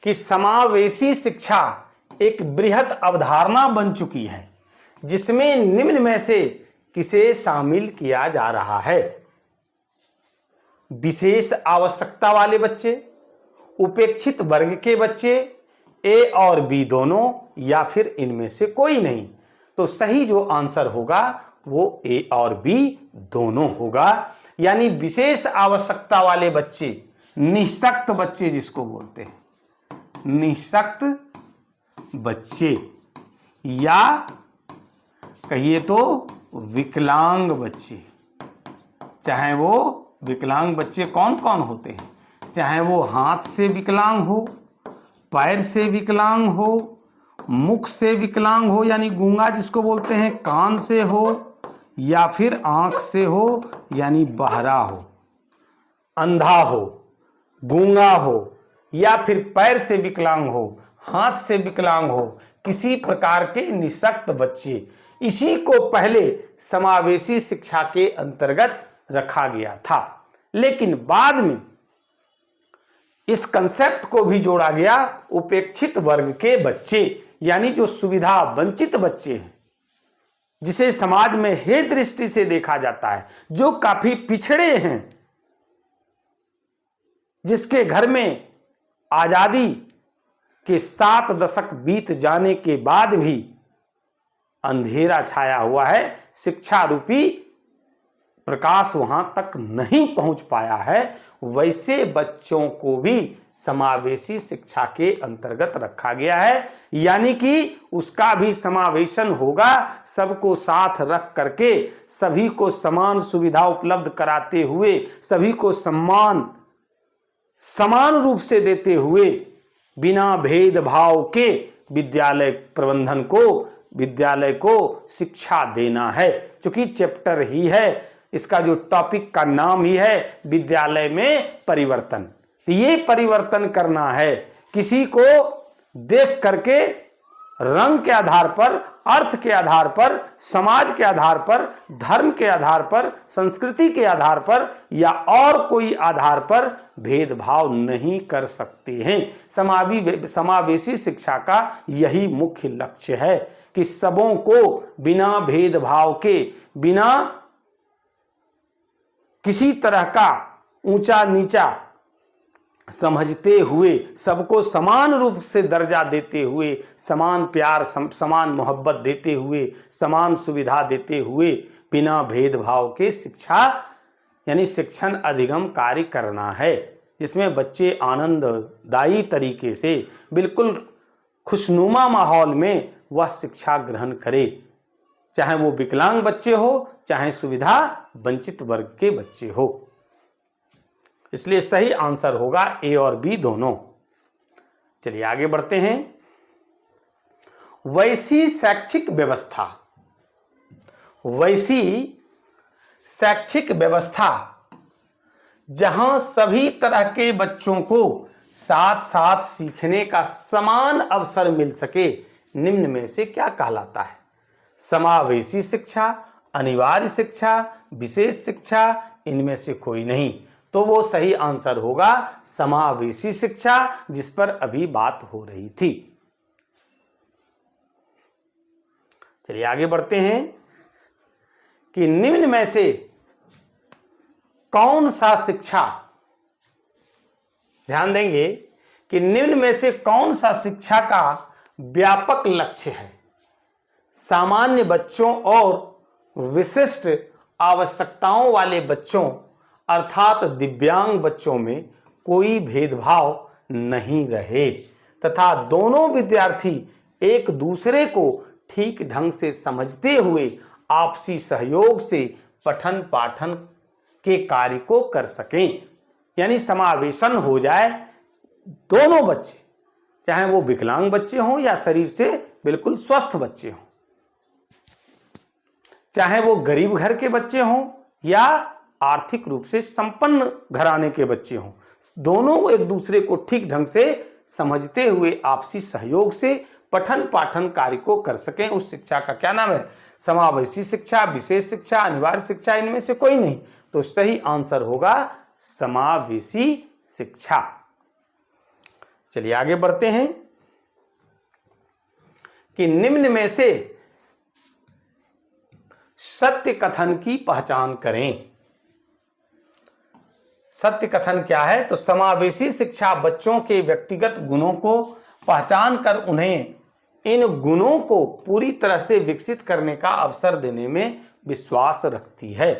कि समावेशी शिक्षा एक बृहत अवधारणा बन चुकी है जिसमें निम्न में से किसे शामिल किया जा रहा है? विशेष आवश्यकता वाले बच्चे, उपेक्षित वर्ग के बच्चे, ए और बी दोनों, या फिर इनमें से कोई नहीं। तो सही जो आंसर होगा वो ए और बी दोनों होगा। यानी विशेष आवश्यकता वाले बच्चे, निःशक्त बच्चे जिसको बोलते हैं, निःशक्त बच्चे, या कहिए तो विकलांग बच्चे। चाहे वो विकलांग बच्चे कौन कौन होते हैं, चाहे वो हाथ से विकलांग हो, पैर से विकलांग हो, मुख से विकलांग हो यानी गूंगा जिसको बोलते हैं, कान से हो, या फिर आंख से हो यानी बहरा हो, अंधा हो, गूंगा हो, या फिर पैर से विकलांग हो, हाथ से विकलांग हो, किसी प्रकार के निःशक्त बच्चे, इसी को पहले समावेशी शिक्षा के अंतर्गत रखा गया था। लेकिन बाद में इस कंसेप्ट को भी जोड़ा गया उपेक्षित वर्ग के बच्चे, यानी जो सुविधा वंचित बच्चे हैं, जिसे समाज में हे दृष्टि से देखा जाता है, जो काफी पिछड़े हैं, जिसके घर में आजादी के 7 दशक बीत जाने के बाद भी अंधेरा छाया हुआ है, शिक्षा रूपी प्रकाश वहां तक नहीं पहुंच पाया है, वैसे बच्चों को भी समावेशी शिक्षा के अंतर्गत रखा गया है। यानी कि उसका भी समावेशन होगा, सबको साथ रख करके सभी को समान सुविधा उपलब्ध कराते हुए, सभी को समान रूप से देते हुए बिना भेदभाव के विद्यालय को शिक्षा देना है। क्योंकि चैप्टर ही है, इसका जो टॉपिक का नाम ही है विद्यालय में परिवर्तन। तो ये परिवर्तन करना है, किसी को देख करके रंग के आधार पर, अर्थ के आधार पर, समाज के आधार पर, धर्म के आधार पर, संस्कृति के आधार पर या और कोई आधार पर भेदभाव नहीं कर सकते हैं। समावेशी शिक्षा का यही मुख्य लक्ष्य है कि सबों को बिना भेदभाव के, बिना किसी तरह का ऊंचा नीचा समझते हुए, सबको समान रूप से दर्जा देते हुए, समान प्यार, समान मोहब्बत देते हुए, समान सुविधा देते हुए, बिना भेदभाव के शिक्षा यानी शिक्षण अधिगम कार्य करना है, जिसमें बच्चे आनंददायी तरीके से बिल्कुल खुशनुमा माहौल में वह शिक्षा ग्रहण करे, चाहे वो विकलांग बच्चे हो, चाहे सुविधा वंचित वर्ग के बच्चे हो। इसलिए सही आंसर होगा ए और बी दोनों। चलिए आगे बढ़ते हैं। वैसी शैक्षिक व्यवस्था, वैसी शैक्षिक व्यवस्था जहां सभी तरह के बच्चों को साथ साथ सीखने का समान अवसर मिल सके, निम्न में से क्या कहलाता है? समावेशी शिक्षा, अनिवार्य शिक्षा, विशेष शिक्षा, इनमें से कोई नहीं। तो वो सही आंसर होगा समावेशी शिक्षा, जिस पर अभी बात हो रही थी। चलिए आगे बढ़ते हैं कि निम्न में से कौन सा शिक्षा, ध्यान देंगे कि निम्न में से कौन सा शिक्षा का व्यापक लक्ष्य है? सामान्य बच्चों और विशिष्ट आवश्यकताओं वाले बच्चों अर्थात दिव्यांग बच्चों में कोई भेदभाव नहीं रहे तथा दोनों विद्यार्थी एक दूसरे को ठीक ढंग से समझते हुए आपसी सहयोग से पठन पाठन के कार्य को कर सकें। यानी समावेशन हो जाए, दोनों बच्चे, चाहे वो विकलांग बच्चे हों या शरीर से बिल्कुल स्वस्थ बच्चे हों, चाहे वो गरीब घर के बच्चे हों या आर्थिक रूप से संपन्न घराने के बच्चे हों, दोनों एक दूसरे को ठीक ढंग से समझते हुए आपसी सहयोग से पठन पाठन कार्य को कर सकें। उस शिक्षा का क्या नाम है? समावेशी शिक्षा, विशेष शिक्षा, अनिवार्य शिक्षा, इनमें से कोई नहीं। तो सही आंसर होगा समावेशी शिक्षा। चलिए आगे बढ़ते हैं कि निम्न में से सत्य कथन की पहचान करें। सत्य कथन क्या है? तो समावेशी शिक्षा बच्चों के व्यक्तिगत गुणों को पहचान कर उन्हें इन गुणों को पूरी तरह से विकसित करने का अवसर देने में विश्वास रखती है।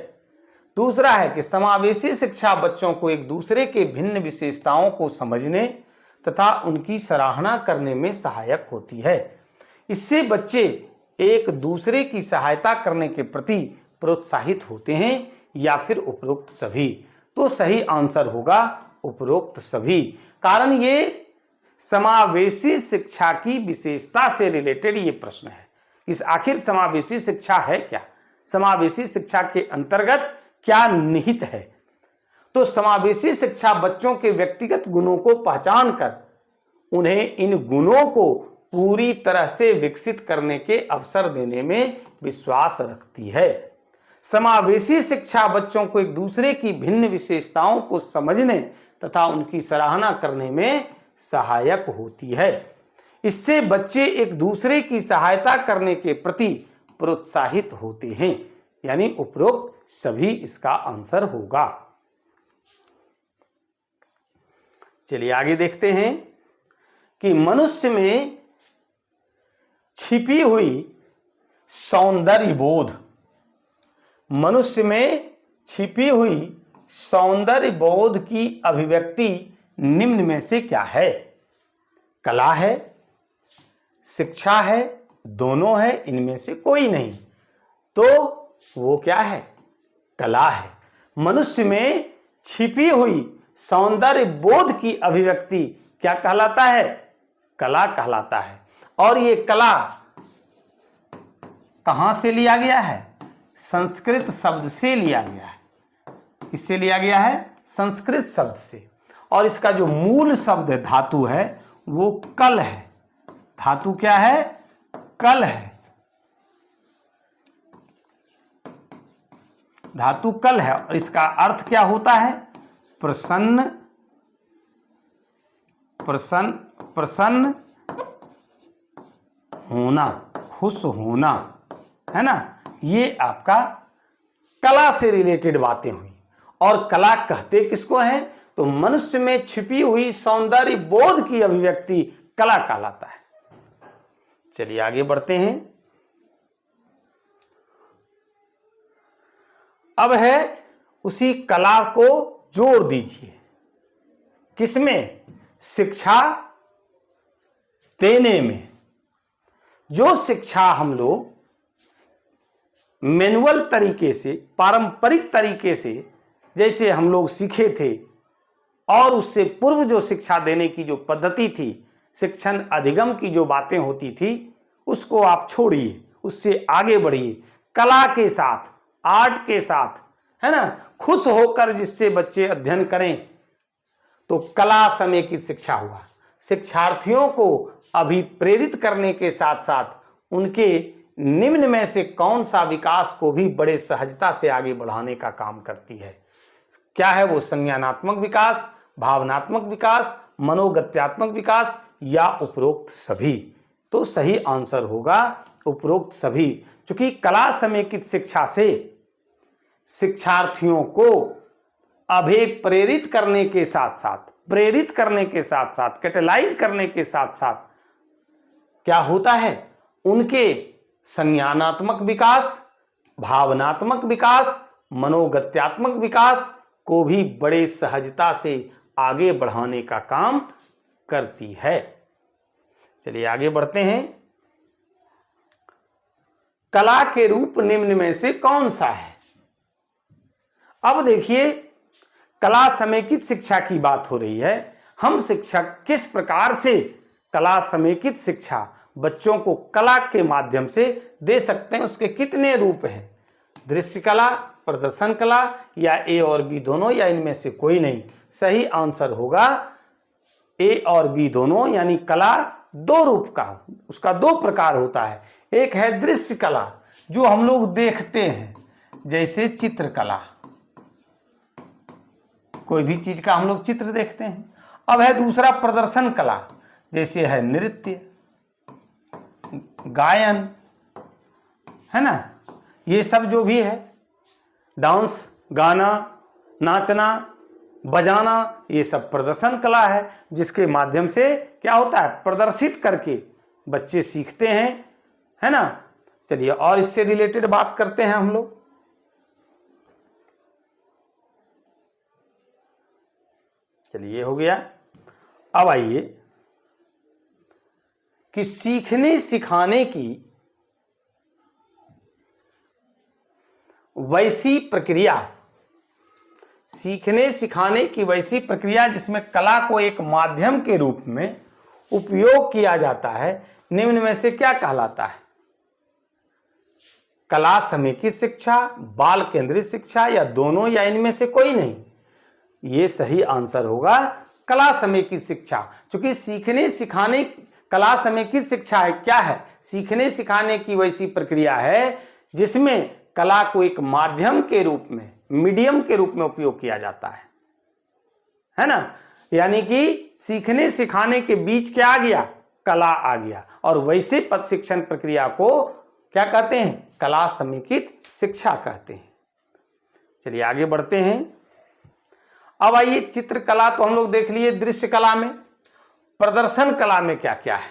दूसरा है कि समावेशी शिक्षा बच्चों को एक दूसरे के भिन्न विशेषताओं को समझने तथा उनकी सराहना करने में सहायक होती है। इससे बच्चे एक दूसरे की सहायता करने के प्रति प्रोत्साहित होते हैं या फिर उपरोक्त सभी। तो सही आंसर होगा उपरोक्त सभी। कारण ये समावेशी शिक्षा की विशेषता से रिलेटेड ये प्रश्न है। इस आखिर समावेशी शिक्षा है क्या? समावेशी शिक्षा के अंतर्गत क्या निहित है? तो समावेशी शिक्षा बच्चों के व्यक्तिगत गुणों को पहचान कर उन्हें इन गुणों को पूरी तरह से विकसित करने के अवसर देने में विश्वास रखती है। समावेशी शिक्षा बच्चों को एक दूसरे की भिन्न विशेषताओं को समझने तथा उनकी सराहना करने में सहायक होती है। इससे बच्चे एक दूसरे की सहायता करने के प्रति प्रोत्साहित होते हैं। यानी उपरोक्त सभी इसका आंसर होगा। चलिए आगे देखते हैं कि मनुष्य में छिपी हुई सौंदर्य बोध, मनुष्य में छिपी हुई सौंदर्य बोध की अभिव्यक्ति निम्न में से क्या है? कला है, शिक्षा है, दोनों है, इनमें से कोई नहीं। तो वो क्या है? कला है। मनुष्य में छिपी हुई सौंदर्य बोध की अभिव्यक्ति क्या कहलाता है? कला कहलाता है। और ये कला कहां से लिया गया है? संस्कृत शब्द से लिया गया है। किससे लिया गया है? संस्कृत शब्द से। और इसका जो मूल शब्द धातु है वो कल है। धातु क्या है? कल है। धातु कल है और इसका अर्थ क्या होता है? प्रसन्न, प्रसन्न, प्रसन्न होना, खुश होना, है ना। ये आपका कला से रिलेटेड बातें हुई। और कला कहते किसको हैं? तो मनुष्य में छिपी हुई सौंदर्य बोध की अभिव्यक्ति कला कहलाता है। चलिए आगे बढ़ते हैं। अब है उसी कला को जोड़ दीजिए। किसमें? शिक्षा देने में। जो शिक्षा हम लोग मैनुअल तरीके से, पारंपरिक तरीके से जैसे हम लोग सीखे थे, और उससे पूर्व जो शिक्षा देने की जो पद्धति थी, शिक्षण अधिगम की जो बातें होती थी, उसको आप छोड़िए, उससे आगे बढ़िए। कला के साथ, आर्ट के साथ, है ना, खुश होकर जिससे बच्चे अध्ययन करें, तो कला समेकित शिक्षा हुआ। शिक्षार्थियों को अभिप्रेरित करने के साथ साथ उनके निम्न में से कौन सा विकास को भी बड़े सहजता से आगे बढ़ाने का काम करती है। क्या है वो? संज्ञानात्मक विकास, भावनात्मक विकास, मनोगत्यात्मक विकास, या उपरोक्त सभी? तो सही आंसर होगा उपरोक्त सभी। क्योंकि कला समेकित शिक्षा से शिक्षार्थियों को अभिप्रेरित करने के साथ साथ, प्रेरित करने के साथ साथ, कैटेलाइज करने के साथ साथ क्या होता है? उनके संज्ञानात्मक विकास, भावनात्मक विकास, मनोगत्यात्मक विकास को भी बड़े सहजता से आगे बढ़ाने का काम करती है। चलिए आगे बढ़ते हैं। कला के रूप निम्न में से कौन सा है? अब देखिए, कला समेकित शिक्षा की बात हो रही है। हम शिक्षक किस प्रकार से कला समेकित शिक्षा बच्चों को कला के माध्यम से दे सकते हैं, उसके कितने रूप हैं? दृश्य कला, प्रदर्शन कला, या ए और बी दोनों, या इनमें से कोई नहीं? सही आंसर होगा ए और बी दोनों। यानी कला दो रूप का, उसका दो प्रकार होता है। एक है दृश्य कला, जो हम लोग देखते हैं, जैसे चित्रकला, कोई भी चीज का हम लोग चित्र देखते हैं। अब है दूसरा प्रदर्शन कला, जैसे है नृत्य, गायन, है ना, ये सब जो भी है, डांस, गाना, नाचना, बजाना, ये सब प्रदर्शन कला है, जिसके माध्यम से क्या होता है? प्रदर्शित करके बच्चे सीखते हैं, है ना। चलिए और इससे रिलेटेड बात करते हैं हम लोग। चलिए हो गया। अब आइए कि सीखने सिखाने की वैसी प्रक्रिया, सीखने सिखाने की वैसी प्रक्रिया जिसमें कला को एक माध्यम के रूप में उपयोग किया जाता है, निम्न में से क्या कहलाता है? कला समेकित शिक्षा, बाल केंद्रित शिक्षा, या दोनों, या इनमें से कोई नहीं? ये सही आंसर होगा कला समेकित शिक्षा। क्योंकि सीखने सिखाने, कला समेकित शिक्षा है क्या है? सीखने सिखाने की वैसी प्रक्रिया है जिसमें कला को एक माध्यम के रूप में, मीडियम के रूप में उपयोग किया जाता है ना। यानी कि सीखने सिखाने के बीच क्या आ गया? कला आ गया। और वैसे पद शिक्षण प्रक्रिया को क्या कहते हैं? कला समेकित शिक्षा कहते हैं। चलिए आगे बढ़ते हैं। अब आइए, चित्रकला तो हम लोग देख लिए, दृश्य कला में, प्रदर्शन कला में क्या क्या है?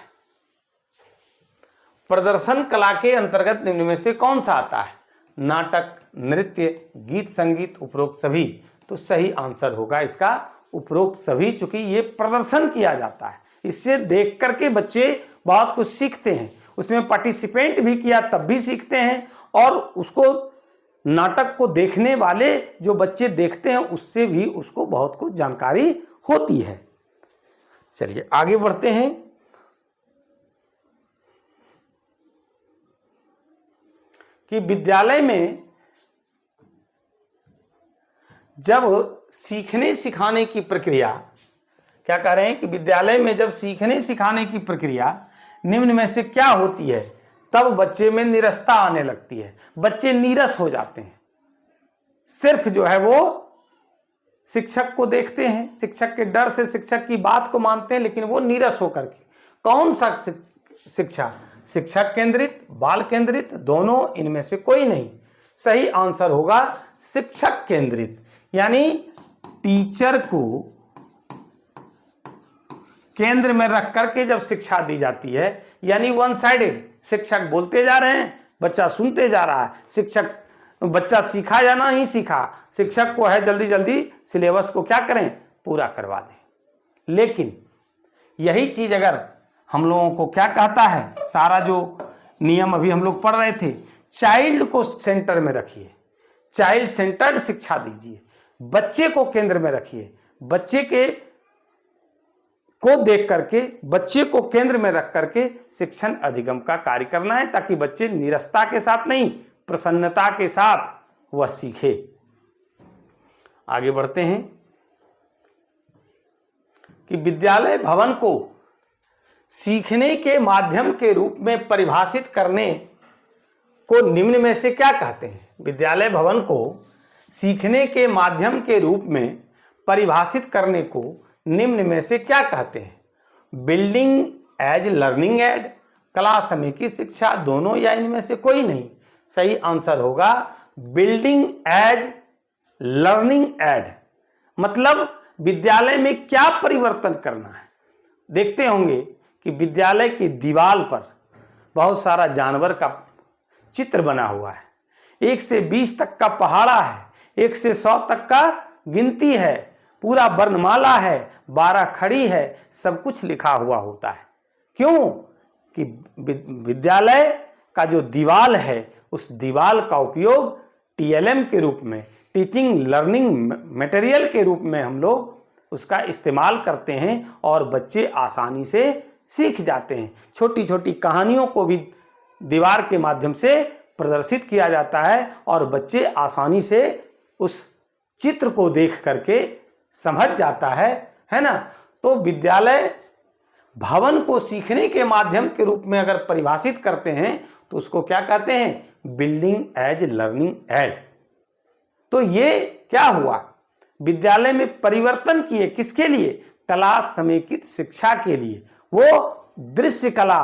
प्रदर्शन कला के अंतर्गत निम्न में से कौन सा आता है? नाटक, नृत्य, गीत, संगीत, उपरोक्त सभी। तो सही आंसर होगा इसका उपरोक्त सभी, चूंकि ये प्रदर्शन किया जाता है, इससे देख करके बच्चे बहुत कुछ सीखते हैं। उसमें पार्टिसिपेंट भी किया तब भी सीखते हैं, और उसको नाटक को देखने वाले जो बच्चे देखते हैं उससे भी उसको बहुत कुछ जानकारी होती है। चलिए आगे बढ़ते हैं। कि विद्यालय में जब सीखने सिखाने की प्रक्रिया, क्या कह रहे हैं कि विद्यालय में जब सीखने सिखाने की प्रक्रिया निम्न में से क्या होती है, तब बच्चे में निरसता आने लगती है, बच्चे नीरस हो जाते हैं, सिर्फ जो है वो शिक्षक को देखते हैं, शिक्षक के डर से शिक्षक की बात को मानते हैं, लेकिन वो नीरस होकर के। कौन सा शिक्षा? शिक्षक केंद्रित, बाल केंद्रित, दोनों, इनमें से कोई नहीं। सही आंसर होगा शिक्षक केंद्रित, यानी टीचर को केंद्र में रख करके जब शिक्षा दी जाती है, यानी वन साइडेड, शिक्षक बोलते जा रहे हैं, बच्चा सुनते जा रहा है, बच्चा सीखा या ना ही सीखा, शिक्षक को है जल्दी जल्दी सिलेबस को क्या करें, पूरा करवा दें। लेकिन यही चीज अगर हम लोगों को क्या कहता है, सारा जो नियम अभी हम लोग पढ़ रहे थे, चाइल्ड को सेंटर में रखिए, चाइल्ड सेंटर्ड शिक्षा दीजिए, बच्चे को केंद्र में रखिए, बच्चे को देख करके, बच्चे को केंद्र में रख करके शिक्षण अधिगम का कार्य करना है, ताकि बच्चे निरस्ता के साथ नहीं, प्रसन्नता के साथ वह सीखे। आगे बढ़ते हैं कि विद्यालय भवन को सीखने के माध्यम के रूप में परिभाषित करने को निम्न में से क्या कहते हैं? विद्यालय भवन को सीखने के माध्यम के रूप में परिभाषित करने को निम्न में से क्या कहते हैं? बिल्डिंग एज लर्निंग एड, कला समेकित शिक्षा, दोनों या इनमें से कोई नहीं। सही आंसर होगा बिल्डिंग एज लर्निंग एड। मतलब विद्यालय में क्या परिवर्तन करना है? देखते होंगे कि विद्यालय की दीवार पर बहुत सारा जानवर का चित्र बना हुआ है, 1 से 20 तक का पहाड़ा है, 1 से 100 तक का गिनती है, पूरा वर्णमाला है, 12 खड़ी है, सब कुछ लिखा हुआ होता है। क्यों? कि विद्यालय का जो दीवार है, उस दीवार का उपयोग टीएलएम के रूप में, टीचिंग लर्निंग मटेरियल के रूप में हम लोग उसका इस्तेमाल करते हैं और बच्चे आसानी से सीख जाते हैं। छोटी छोटी कहानियों को भी दीवार के माध्यम से प्रदर्शित किया जाता है और बच्चे आसानी से उस चित्र को देख करके समझ जाता है ना। तो विद्यालय भवन को सीखने के माध्यम के रूप में अगर परिभाषित करते हैं तो उसको क्या कहते हैं? Building as learning aid. तो ये क्या हुआ? विद्यालय में परिवर्तन किए, किसके लिए? कला समेकित शिक्षा के लिए। वो दृश्य कला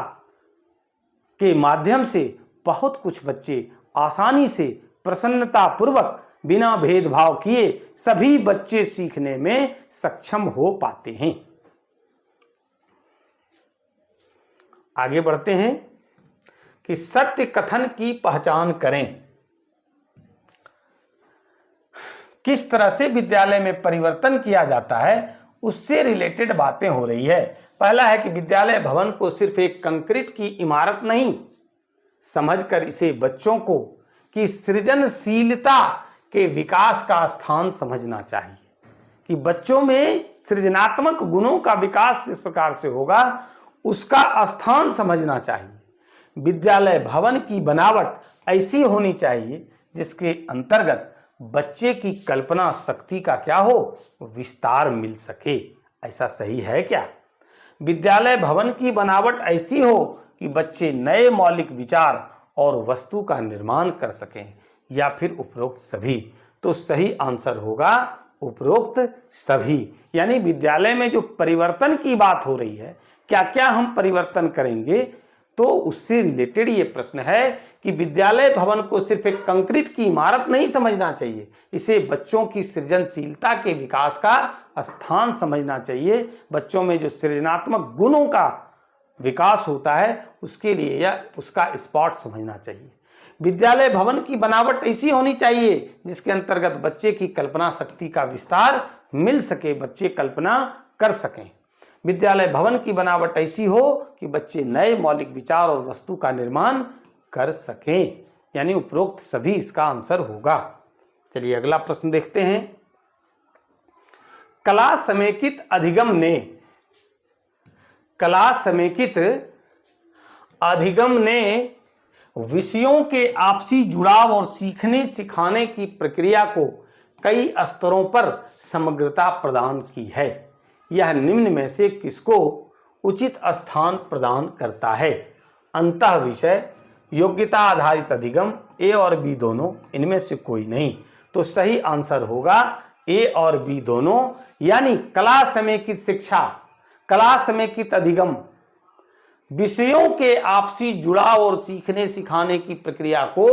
के माध्यम से बहुत कुछ बच्चे आसानी से, प्रसन्नता पूर्वक, बिना भेदभाव किए सभी बच्चे सीखने में सक्षम हो पाते हैं। आगे बढ़ते हैं कि सत्य कथन की पहचान करें। किस तरह से विद्यालय में परिवर्तन किया जाता है, उससे रिलेटेड बातें हो रही है। पहला है कि विद्यालय भवन को सिर्फ एक कंक्रीट की इमारत नहीं समझकर इसे बच्चों को की सृजनशीलता के विकास का स्थान समझना चाहिए। कि बच्चों में सृजनात्मक गुणों का विकास किस प्रकार से होगा, उसका स्थान समझना चाहिए। विद्यालय भवन की बनावट ऐसी होनी चाहिए जिसके अंतर्गत बच्चे की कल्पना शक्ति का क्या हो, विस्तार मिल सके। ऐसा सही है क्या? विद्यालय भवन की बनावट ऐसी हो कि बच्चे नए मौलिक विचार और वस्तु का निर्माण कर सकें, या फिर उपरोक्त सभी? तो सही आंसर होगा उपरोक्त सभी। यानी विद्यालय में जो परिवर्तन की बात हो रही है, क्या क्या हम परिवर्तन करेंगे, तो उससे रिलेटेड ये प्रश्न है कि विद्यालय भवन को सिर्फ एक कंक्रीट की इमारत नहीं समझना चाहिए, इसे बच्चों की सृजनशीलता के विकास का स्थान समझना चाहिए। बच्चों में जो सृजनात्मक गुणों का विकास होता है उसके लिए यह उसका स्पॉट समझना चाहिए। विद्यालय भवन की बनावट ऐसी होनी चाहिए जिसके अंतर्गत बच्चे की कल्पना शक्ति का विस्तार मिल सके, बच्चे कल्पना कर सकें। विद्यालय भवन की बनावट ऐसी हो कि बच्चे नए मौलिक विचार और वस्तु का निर्माण कर सकें। यानी उपरोक्त सभी इसका आंसर होगा। चलिए अगला प्रश्न देखते हैं। कला समेकित अधिगम ने विषयों के आपसी जुड़ाव और सीखने सिखाने की प्रक्रिया को कई स्तरों पर समग्रता प्रदान की है। यह निम्न में से किसको उचित स्थान प्रदान करता है? अंतः विषय, योग्यता आधारित अधिगम, ए और बी दोनों, इनमें से कोई नहीं। तो सही आंसर होगा ए और बी दोनों, यानी कला समेकित शिक्षा, कला समेकित अधिगम विषयों के आपसी जुड़ाव और सीखने सिखाने की प्रक्रिया को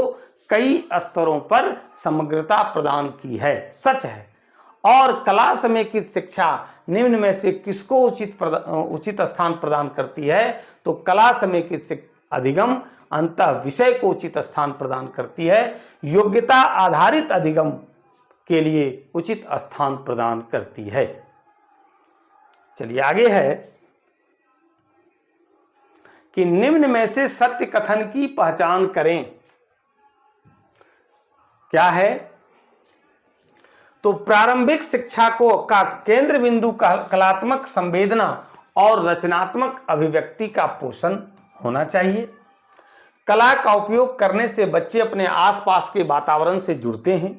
कई स्तरों पर समग्रता प्रदान की है, सच है। और कला समेकित शिक्षा निम्न में से किसको उचित स्थान प्रदान करती है? तो कला समेकित अधिगम अंतः विषय को उचित स्थान प्रदान करती है, योग्यता आधारित अधिगम के लिए उचित स्थान प्रदान करती है। चलिए आगे है कि निम्न में से सत्य कथन की पहचान करें। क्या है? तो प्रारंभिक शिक्षा का केंद्र बिंदु कलात्मक संवेदना और रचनात्मक अभिव्यक्ति का पोषण होना चाहिए। कला का उपयोग करने से बच्चे अपने आसपास के वातावरण से जुड़ते हैं।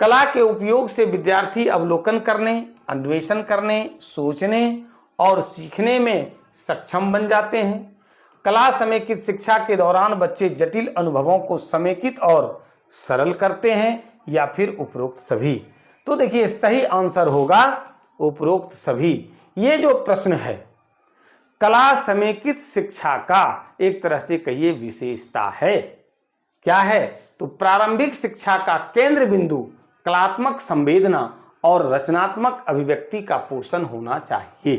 कला के उपयोग से विद्यार्थी अवलोकन करने, अन्वेषण करने, सोचने और सीखने में सक्षम बन जाते हैं। कला समेकित शिक्षा के दौरान बच्चे जटिल अनुभवों को समेकित और सरल करते हैं, या फिर उपरोक्त सभी। तो देखिए सही आंसर होगा उपरोक्त सभी। ये जो प्रश्न है, कला समेकित शिक्षा का एक तरह से कहिए विशेषता है। क्या है? तो प्रारंभिक शिक्षा का केंद्र बिंदु कलात्मक संवेदना और रचनात्मक अभिव्यक्ति का पोषण होना चाहिए।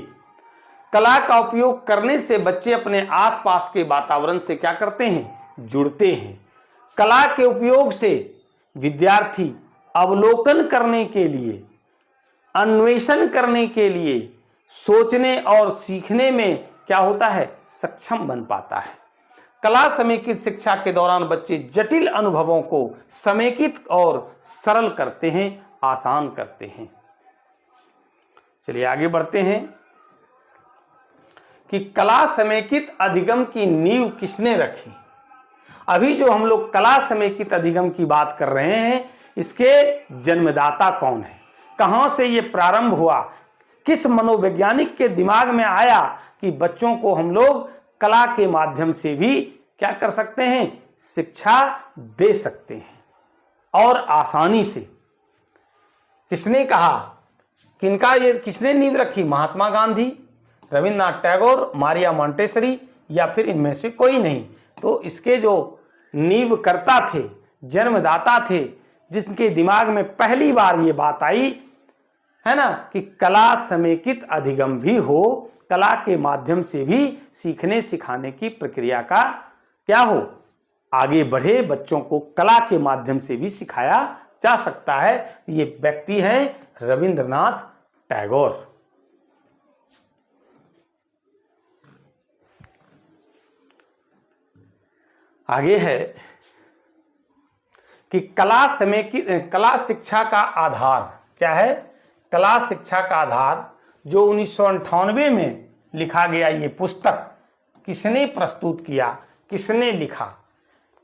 कला का उपयोग करने से बच्चे अपने आसपास के वातावरण से क्या करते हैं? जुड़ते हैं। कला के उपयोग से विद्यार्थी अवलोकन करने के लिए, अन्वेषण करने के लिए, सोचने और सीखने में क्या होता है? सक्षम बन पाता है। कला समेकित शिक्षा के दौरान बच्चे जटिल अनुभवों को समेकित और सरल करते हैं, आसान करते हैं। चलिए आगे बढ़ते हैं कि कला समेकित अधिगम की नींव किसने रखी? अभी जो हम लोग कला समेकित अधिगम की बात कर रहे हैं, इसके जन्मदाता कौन है? कहां से ये प्रारंभ हुआ? किस मनोवैज्ञानिक के दिमाग में आया कि बच्चों को हम लोग कला के माध्यम से भी क्या कर सकते हैं? शिक्षा दे सकते हैं और आसानी से। किसने कहा? किसने नींव रखी? महात्मा गांधी, रविन्द्रनाथ टैगोर, मारिया मॉन्टेसरी, या फिर इनमें से कोई नहीं। तो इसके जो नींवकर्ता थे, जन्मदाता थे, जिसके दिमाग में पहली बार ये बात आई है ना कि कला समेकित अधिगम भी हो, कला के माध्यम से भी सीखने सिखाने की प्रक्रिया का क्या हो, आगे बढ़े, बच्चों को कला के माध्यम से भी सिखाया जा सकता है। ये व्यक्ति हैं रविंद्रनाथ टैगोर। आगे है कि कला शिक्षा का आधार क्या है? कला शिक्षा का आधार जो 1998 में लिखा गया, ये पुस्तक किसने प्रस्तुत किया, किसने लिखा?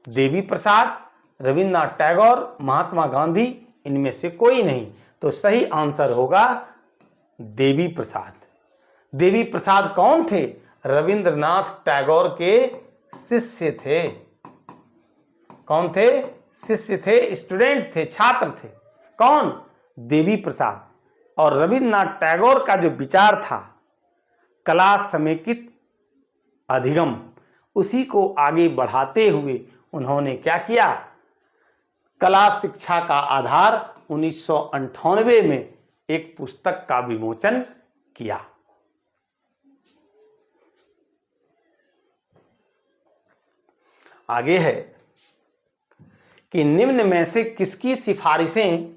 देवी प्रसाद, रविन्द्रनाथ टैगोर, महात्मा गांधी, इनमें से कोई नहीं। तो सही आंसर होगा देवी प्रसाद। देवी प्रसाद कौन थे? रविन्द्रनाथ टैगोर के शिष्य थे। कौन थे? शिष्य थे, स्टूडेंट थे, छात्र थे। कौन? देवी प्रसाद। और रविन्द्रनाथ टैगोर का जो विचार था कला समेकित अधिगम, उसी को आगे बढ़ाते हुए उन्होंने क्या किया? कला शिक्षा का आधार 1998 में एक पुस्तक का विमोचन किया। आगे है कि निम्न में से किसकी सिफारिशें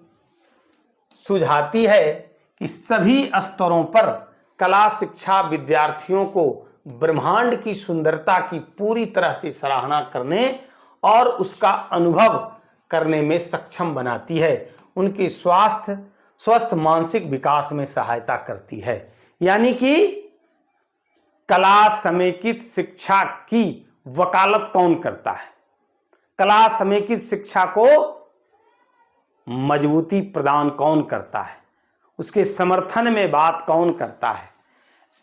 सुझाती है कि सभी स्तरों पर कला शिक्षा विद्यार्थियों को ब्रह्मांड की सुंदरता की पूरी तरह से सराहना करने और उसका अनुभव करने में सक्षम बनाती है, उनके स्वस्थ मानसिक विकास में सहायता करती है। यानी कि कला समेकित शिक्षा की वकालत कौन करता है? कला समेकित शिक्षा को मजबूती प्रदान कौन करता है? उसके समर्थन में बात कौन करता है?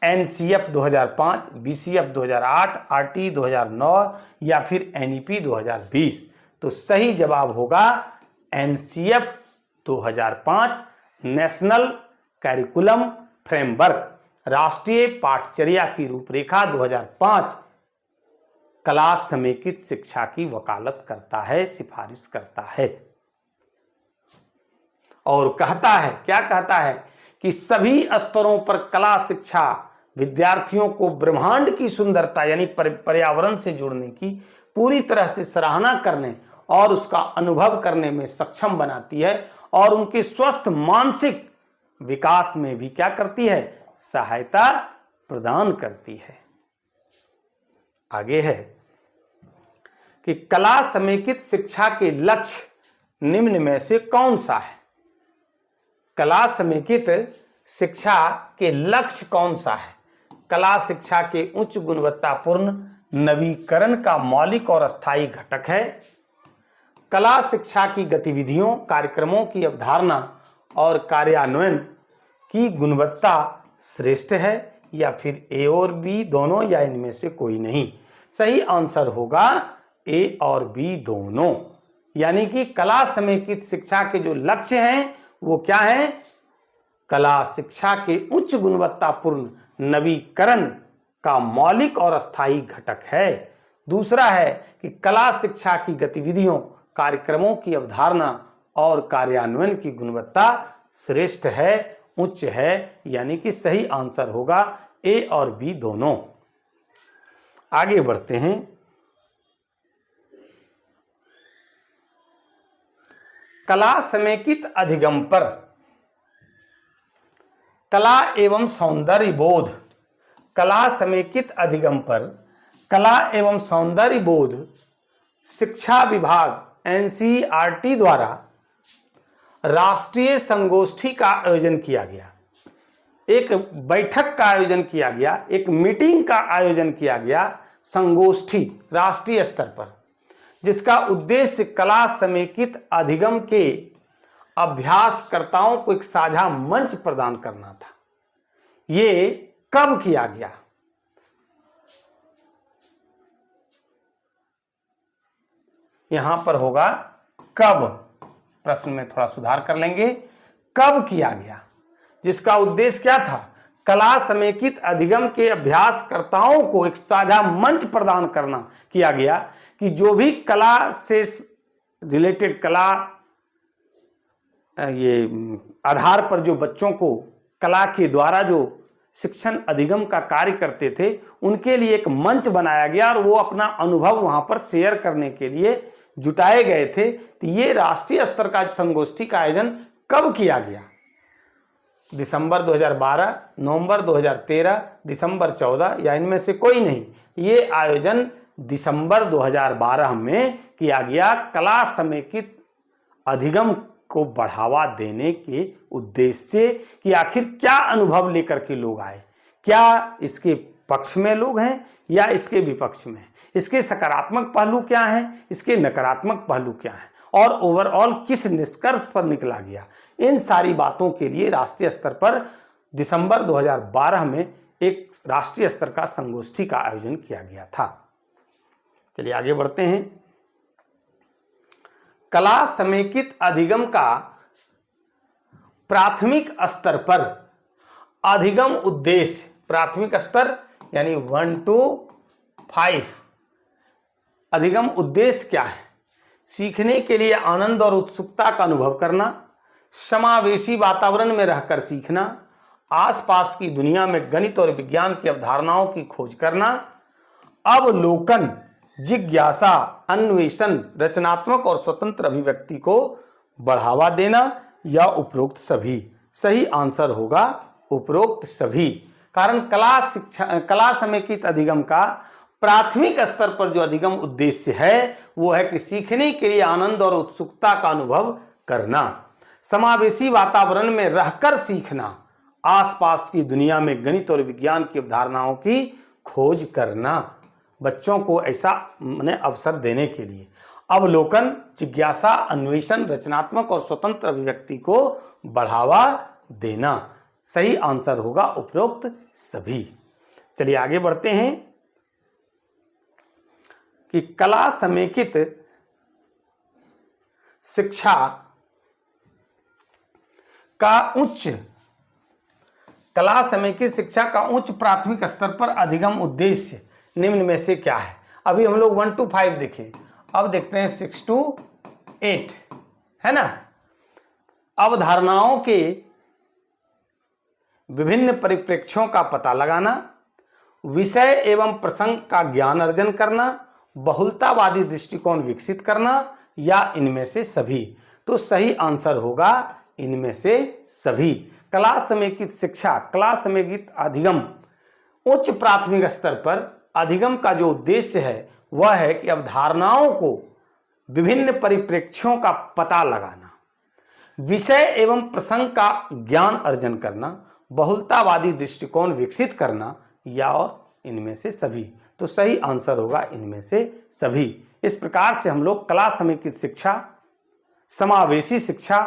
एनसीएफ 2005, बीसीएफ 2008, आरटी 2009 या फिर एनईपी 2020? तो सही जवाब होगा एनसीएफ 2005, नेशनल करिकुलम फ्रेमवर्क, राष्ट्रीय पाठचर्या की रूपरेखा 2005 कला समेकित शिक्षा की वकालत करता है, सिफारिश करता है और कहता है, क्या कहता है कि सभी स्तरों पर कला शिक्षा विद्यार्थियों को ब्रह्मांड की सुंदरता यानी पर्यावरण से जुड़ने की पूरी तरह से सराहना करने और उसका अनुभव करने में सक्षम बनाती है और उनके स्वस्थ मानसिक विकास में भी क्या करती है? सहायता प्रदान करती है। आगे है कि कला समेकित शिक्षा के लक्ष्य निम्न में से कौन सा है? कला समेकित शिक्षा के लक्ष्य कौन सा है? कला शिक्षा के उच्च गुणवत्तापूर्ण नवीकरण का मौलिक और अस्थायी घटक है। कला शिक्षा की गतिविधियों, कार्यक्रमों की अवधारणा और कार्यान्वयन की गुणवत्ता श्रेष्ठ है या फिर ए और बी दोनों या इनमें से कोई नहीं? सही आंसर होगा ए और बी दोनों। यानी कि कला समेकित शिक्षा के जो लक्ष्य हैं वो क्या है? कला शिक्षा के उच्च गुणवत्तापूर्ण नवीकरण का मौलिक और अस्थायी घटक है। दूसरा है कि कला शिक्षा की गतिविधियों, कार्यक्रमों की अवधारणा और कार्यान्वयन की गुणवत्ता श्रेष्ठ है, उच्च है। यानी कि सही आंसर होगा ए और बी दोनों। आगे बढ़ते हैं। कला समेकित अधिगम पर कला एवं सौंदर्य बोध, कला समेकित अधिगम पर कला एवं सौंदर्य बोध शिक्षा विभाग एनसीईआरटी द्वारा राष्ट्रीय संगोष्ठी का आयोजन किया गया। एक बैठक का आयोजन किया गया, एक मीटिंग का आयोजन किया गया, संगोष्ठी राष्ट्रीय स्तर पर, जिसका उद्देश्य कला समेकित अधिगम के अभ्यासकर्ताओं को एक साझा मंच प्रदान करना था। ये कब किया गया? यहां पर होगा कब, प्रश्न में थोड़ा सुधार कर लेंगे। कब किया गया? जिसका उद्देश्य क्या था? कला समेकित अधिगम के अभ्यासकर्ताओं को एक साझा मंच प्रदान करना किया गया कि जो भी कला से रिलेटेड कला ये आधार पर जो बच्चों को कला के द्वारा जो शिक्षण अधिगम का कार्य करते थे उनके लिए एक मंच बनाया गया और वो अपना अनुभव वहां पर शेयर करने के लिए जुटाए गए थे। तो ये राष्ट्रीय स्तर का संगोष्ठी का आयोजन कब किया गया? दिसंबर 2012, नवंबर 2013, दिसंबर 14 या इनमें से कोई नहीं? ये आयोजन दिसंबर 2012 में किया गया कला समेकित अधिगम को बढ़ावा देने के उद्देश्य से कि आखिर क्या अनुभव लेकर के लोग आए, क्या इसके पक्ष में लोग हैं या इसके विपक्ष में, इसके सकारात्मक पहलू क्या हैं, इसके नकारात्मक पहलू क्या हैं और ओवरऑल किस निष्कर्ष पर निकला गया। इन सारी बातों के लिए राष्ट्रीय स्तर पर दिसंबर 2012 में एक राष्ट्रीय स्तर का संगोष्ठी का आयोजन किया गया था। चलिए आगे बढ़ते हैं। कला समेकित अधिगम का प्राथमिक स्तर पर अधिगम उद्देश्य, प्राथमिक स्तर यानी 1 to 5, अधिगम उद्देश्य क्या है? सीखने के लिए आनंद और उत्सुकता का अनुभव करना, समावेशी वातावरण में रहकर सीखना, आसपास की दुनिया में गणित और विज्ञान की अवधारणाओं की खोज करना, अवलोकन, जिज्ञासा, अन्वेषण, रचनात्मक और स्वतंत्र अभिव्यक्ति को बढ़ावा देना या उपरोक्त सभी। सही आंसर होगा उपरोक्त सभी। कारण कला समेकित अधिगम का प्राथमिक स्तर पर जो अधिगम उद्देश्य है वो है कि सीखने के लिए आनंद और उत्सुकता का अनुभव करना, समावेशी वातावरण में रहकर सीखना, आसपास की दुनिया में गणित और विज्ञान की अवधारणाओं की खोज करना। बच्चों को ऐसा अवसर देने के लिए। अवलोकन, जिज्ञासा, अन्वेषण, रचनात्मक और स्वतंत्र अभिव्यक्ति को बढ़ावा देना। सही आंसर होगा उपरोक्त सभी। चलिए आगे बढ़ते हैं कि कला समेकित शिक्षा का उच्च प्राथमिक स्तर पर अधिगम उद्देश्य निम्न में से क्या है। अभी हम लोग 1 to 5 देखें, अब देखते हैं 6 to 8, है ना। अवधारणाओं के विभिन्न परिप्रेक्ष्यों का पता लगाना, विषय एवं प्रसंग का ज्ञान अर्जन करना, बहुलतावादी दृष्टिकोण विकसित करना, या इनमें से सभी। तो सही आंसर होगा इनमें से सभी। कला समेकित शिक्षा, कला समेकित अधिगम, उच्च प्राथमिक स्तर पर अधिगम का जो उद्देश्य है वह है कि अवधारणाओं को विभिन्न परिप्रेक्ष्यों का पता लगाना, विषय एवं प्रसंग का ज्ञान अर्जन करना, बहुलतावादी दृष्टिकोण विकसित करना, या और इनमें से सभी। तो सही आंसर होगा इनमें से सभी। इस प्रकार से हम लोग कला समेकित शिक्षा, समावेशी शिक्षा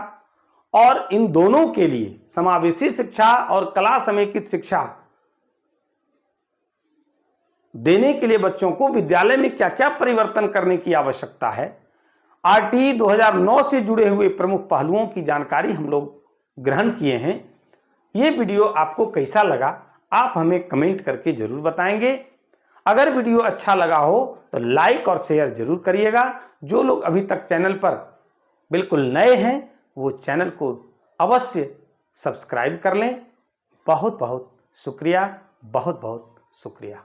और इन दोनों के लिए, समावेशी शिक्षा और कला समेकित शिक्षा देने के लिए बच्चों को विद्यालय में क्या क्या परिवर्तन करने की आवश्यकता है, आरटीई 2009 से जुड़े हुए प्रमुख पहलुओं की जानकारी हम लोग ग्रहण किए हैं। ये वीडियो आपको कैसा लगा आप हमें कमेंट करके जरूर बताएंगे। अगर वीडियो अच्छा लगा हो तो लाइक और शेयर जरूर करिएगा। जो लोग अभी तक चैनल पर बिल्कुल नए हैं वो चैनल को अवश्य सब्सक्राइब कर लें। बहुत बहुत शुक्रिया, बहुत बहुत शुक्रिया।